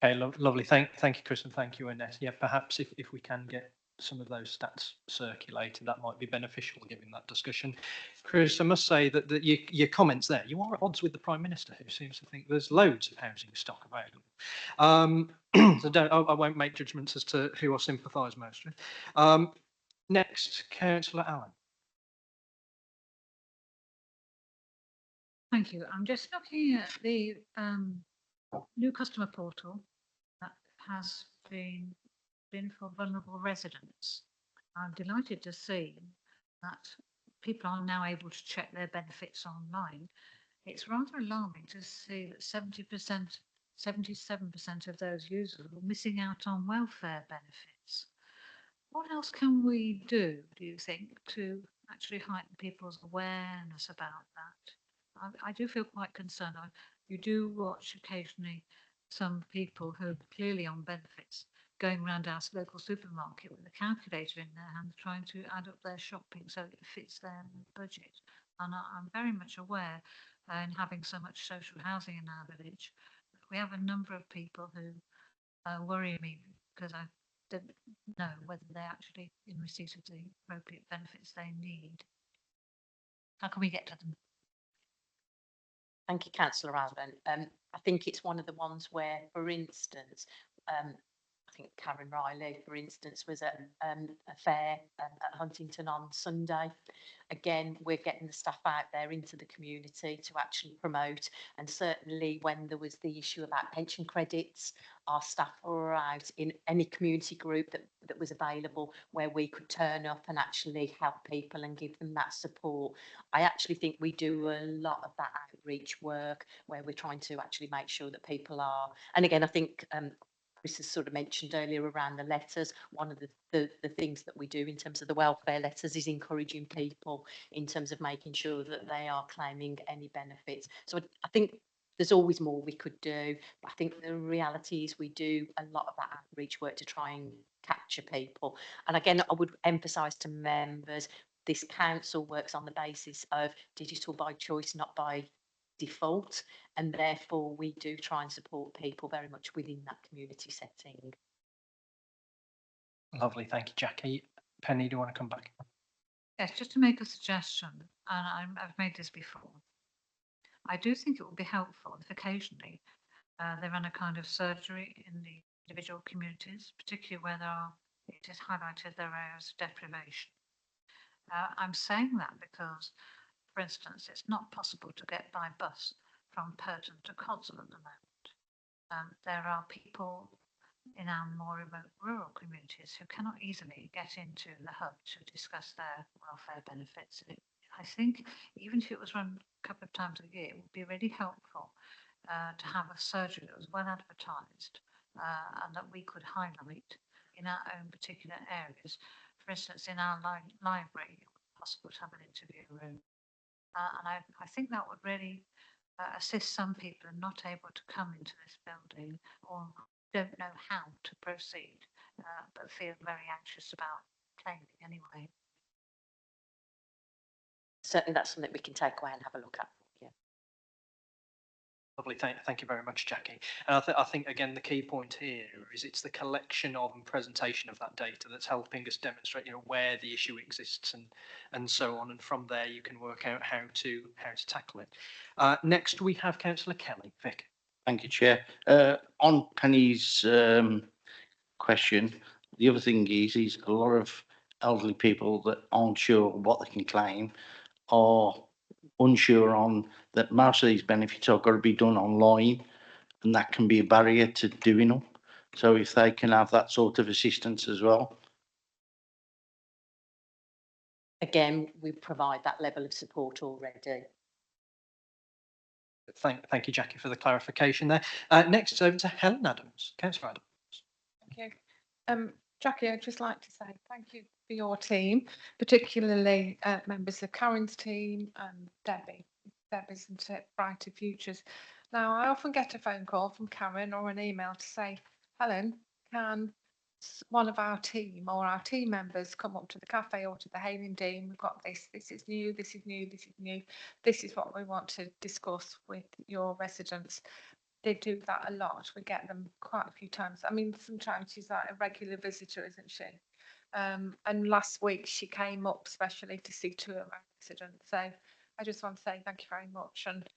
Okay, lovely. Thank you, Chris, and thank you, Annette. Yeah, perhaps if we can get some of those stats circulated, that might be beneficial given that discussion. Chris, I must say that your comments there, you are at odds with the Prime Minister, who seems to think there's loads of housing stock available. So I won't make judgments as to who I sympathise most with. Next, Councillor Allen. Thank you. I'm just looking at the new customer portal that has been for vulnerable residents. I'm delighted to see that people are now able to check their benefits online. It's rather alarming to see that 77% of those users are missing out on welfare benefits. What else can we do you think, to actually heighten people's awareness about that? I do feel quite concerned. You do watch occasionally some people who are clearly on benefits going around our local supermarket with a calculator in their hand, trying to add up their shopping so it fits their budget. And I'm very much aware, in having so much social housing in our village, we have a number of people who worry me because I don't know whether they're actually in receipt of the appropriate benefits they need. How can we get to them? Thank you, Councillor Allen. I think it's one of the ones where, for instance, I think Karen Riley, for instance, was at a fair at Huntington on Sunday. Again, we're getting the stuff out there into the community to actually promote. And certainly when there was the issue about pension credits, our staff were out in any community group that was available where we could turn up and actually help people and give them that support. I actually think we do a lot of that outreach work where we're trying to actually make sure that people are, and again, I think Chris has sort of mentioned earlier around the letters. One of the things that we do in terms of the welfare letters is encouraging people in terms of making sure that they are claiming any benefits. So I think there's always more we could do. But I think the reality is we do a lot of that outreach work to try and capture people. And again, I would emphasise to members, this council works on the basis of digital by choice, not by default, and therefore we do try and support people very much within that community setting. Lovely, thank you, Jackie. Penny, do you want to come back? Yes, just to make a suggestion, and I've made this before. I do think it would be helpful if occasionally they run a kind of surgery in the individual communities, particularly where it is highlighted there are areas of deprivation. I'm saying that because, for instance, it's not possible to get by bus from Purton to Codswell at the moment. There are people in our more remote rural communities who cannot easily get into the hub to discuss their welfare benefits. I think even if it was run a couple of times a year, it would be really helpful to have a surgery that was well advertised and that we could highlight in our own particular areas. For instance, in our library, it would be possible to have an interview room. And I think that would really assist some people who are not able to come into this building or don't know how to proceed, but feel very anxious about claiming anyway. Certainly that's something we can take away and have a look at. Yeah. Lovely, thank you very much, Jackie. And I think, again, the key point here is it's the collection of and presentation of that data that's helping us demonstrate, where the issue exists and so on. And from there, you can work out how to tackle it. Next, we have Councillor Kelly. Vic. Thank you, Chair. On Penny's question, the other thing is a lot of elderly people that aren't sure what they can claim are unsure on that most of these benefits are got to be done online, and that can be a barrier to doing them. So if they can have that sort of assistance as well. Again, we provide that level of support already. Thank you, Jackie, for the clarification there. Next is over to Helen Adams. Councillor Adams. Thank you. Jackie, I'd just like to say thank you for your team, particularly members of Karen's team and Debbie. Debbie's into Brighter Futures. Now, I often get a phone call from Karen or an email to say, Helen, can one of our team or our team members come up to the cafe or to the Hailing Dean? We've got this is new, this is new, this is new. This is what we want to discuss with your residents. They do that a lot. We get them quite a few times. I mean, sometimes she's like a regular visitor, isn't she? And last week she came up specially to see 2 of our residents. So I just want to say thank you very much. And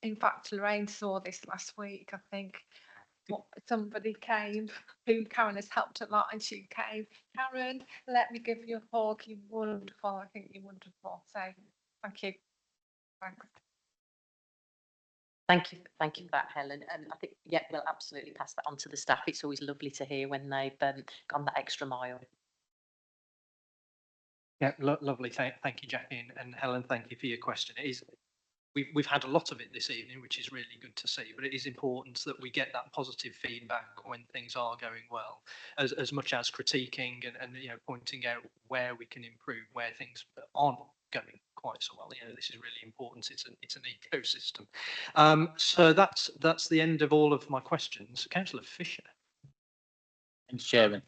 in fact, Lorraine saw this last week, I think. Somebody came who Karen has helped a lot, and she came, Karen, let me give you a hug. You're wonderful. I think you're wonderful. So thank you. Thanks. Thank you for that, Helen. And I think, yeah, we'll absolutely pass that on to the staff. It's always lovely to hear when they've gone that extra mile. Yeah, lovely. Thank you, Jackie, and Helen. Thank you for your question. It is. We've had a lot of it this evening, which is really good to see, but it is important that we get that positive feedback when things are going well, as much as critiquing and pointing out where we can improve, where things aren't going quite so well. This is really important. It's an ecosystem. So that's the end of all of my questions. Councillor Fisher. Thanks, Chairman.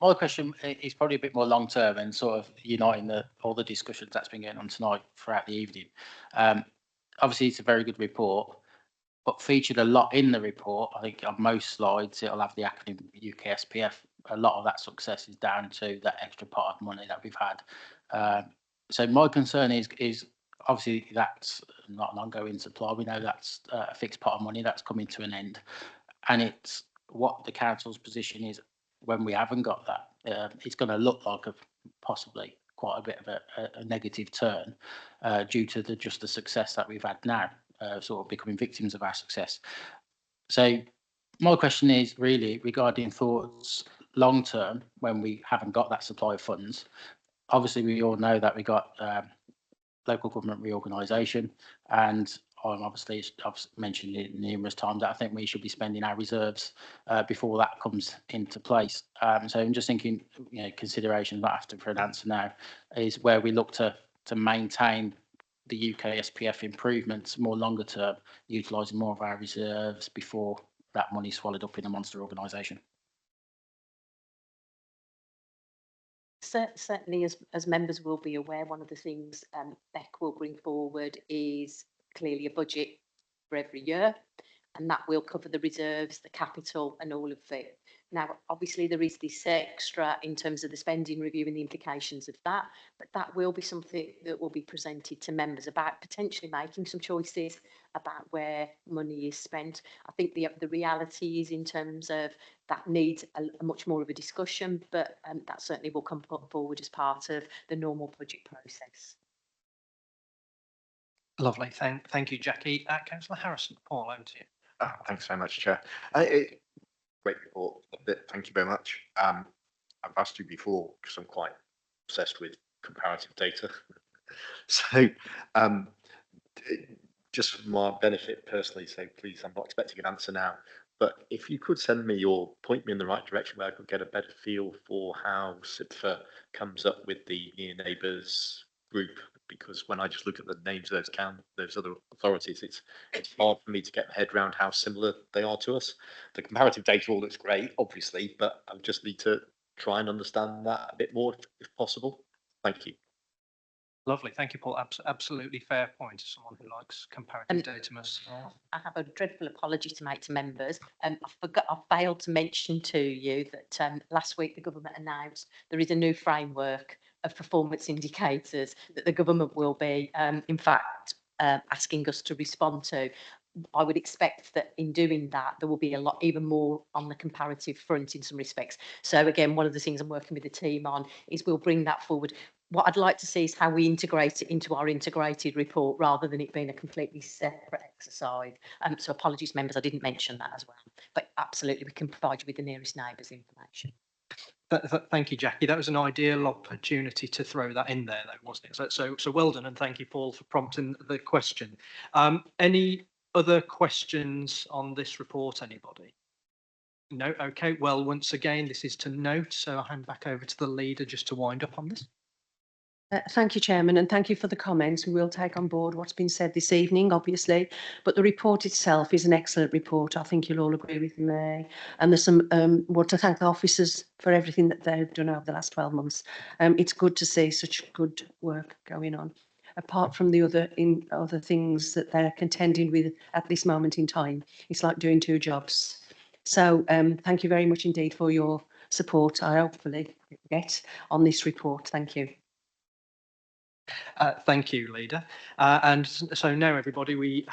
My question is probably a bit more long term and sort of uniting all the discussions that's been going on tonight throughout the evening. Obviously, it's a very good report, but featured a lot in the report. I think on most slides, it'll have the acronym UK SPF. A lot of that success is down to that extra pot of money that we've had. So my concern is obviously that's not an ongoing supply. We know that's a fixed pot of money that's coming to an end, and it's what the council's position is when we haven't got that. It's going to look like possibly quite a bit of a negative turn due to just the success that we've had now, sort of becoming victims of our success. So my question is really regarding thoughts long term when we haven't got that supply of funds. Obviously, we all know that we got local government reorganisation, and obviously, I've mentioned it numerous times that I think we should be spending our reserves before that comes into place. So I'm just thinking, considerations not after for an answer now is where we look to maintain the UK SPF improvements more longer term, utilising more of our reserves before that money swallowed up in a monster organisation. Certainly, as members will be aware, one of the things Beck will bring forward is clearly a budget for every year, and that will cover the reserves, the capital, and all of it. Now, obviously, there is this extra in terms of the spending review and the implications of that, but that will be something that will be presented to members about potentially making some choices about where money is spent. I think the reality is in terms of that needs a much more of a discussion, but that certainly will come forward as part of the normal budget process. Lovely. Thank you, Jackie. Councillor Harrison, Paul, over to you. Thanks so much, Chair. Great report. Thank you very much. I've asked you before because I'm quite obsessed with comparative data. So just for my benefit personally, so please, I'm not expecting an answer now, but if you could send me or point me in the right direction where I could get a better feel for how CIPFA comes up with the near neighbours group, because when I just look at the names of those other authorities, it's hard for me to get my head around how similar they are to us. The comparative data all looks great, obviously, but I just need to try and understand that a bit more if possible. Thank you. Lovely. Thank you, Paul. Absolutely fair point as someone who likes comparative data myself. I have a dreadful apology to make to members. I failed to mention to you that last week the government announced there is a new framework of performance indicators that the government will be, in fact, asking us to respond to. I would expect that in doing that, there will be a lot, even more on the comparative front in some respects. So again, one of the things I'm working with the team on is we'll bring that forward. What I'd like to see is how we integrate it into our integrated report rather than it being a completely separate exercise. So apologies, members, I didn't mention that as well. But absolutely, we can provide you with the nearest neighbours information. Thank you, Jackie. That was an ideal opportunity to throw that in there, though, wasn't it? So well done, and thank you, Paul, for prompting the question. Any other questions on this report, anybody? No? Okay, well, once again, this is to note, so I'll hand back over to the leader just to wind up on this. Thank you, Chairman, and thank you for the comments. We will take on board what's been said this evening, obviously, but the report itself is an excellent report. I think you'll all agree with me. And there's some, want to thank the officers for everything that they've done over the last 12 months. It's good to see such good work going on, apart from the other things that they're contending with at this moment in time. It's like doing two jobs. So thank you very much indeed for your support. I hopefully get on this report. Thank you. Thank you, Leader. And so now, everybody, we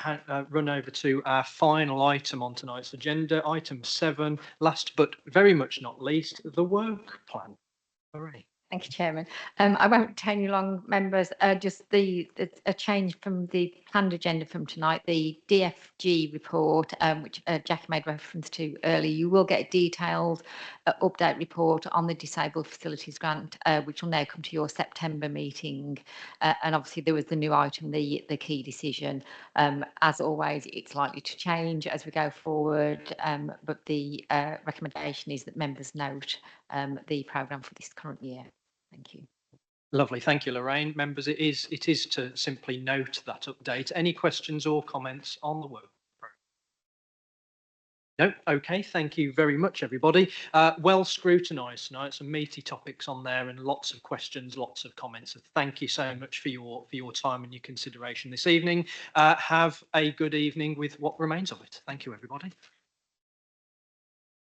run over to our final item on tonight's agenda, item 7, last but very much not least, the work plan. Hooray. Thank you, Chairman. I won't detain you long, members. Just a change from the planned agenda from tonight, the DFG report, which Jackie made reference to earlier. You will get a detailed update report on the Disabled Facilities Grant, which will now come to your September meeting. And obviously, there was the new item, the key decision. As always, it's likely to change as we go forward, but the recommendation is that members note the programme for this current year. Thank you. Lovely. Thank you, Lorraine. Members, it is to simply note that update. Any questions or comments on the work programme? No? Okay. Thank you very much, everybody. Well scrutinised tonight. Some meaty topics on there and lots of questions, lots of comments. So thank you so much for your time and your consideration this evening. Have a good evening with what remains of it. Thank you, everybody.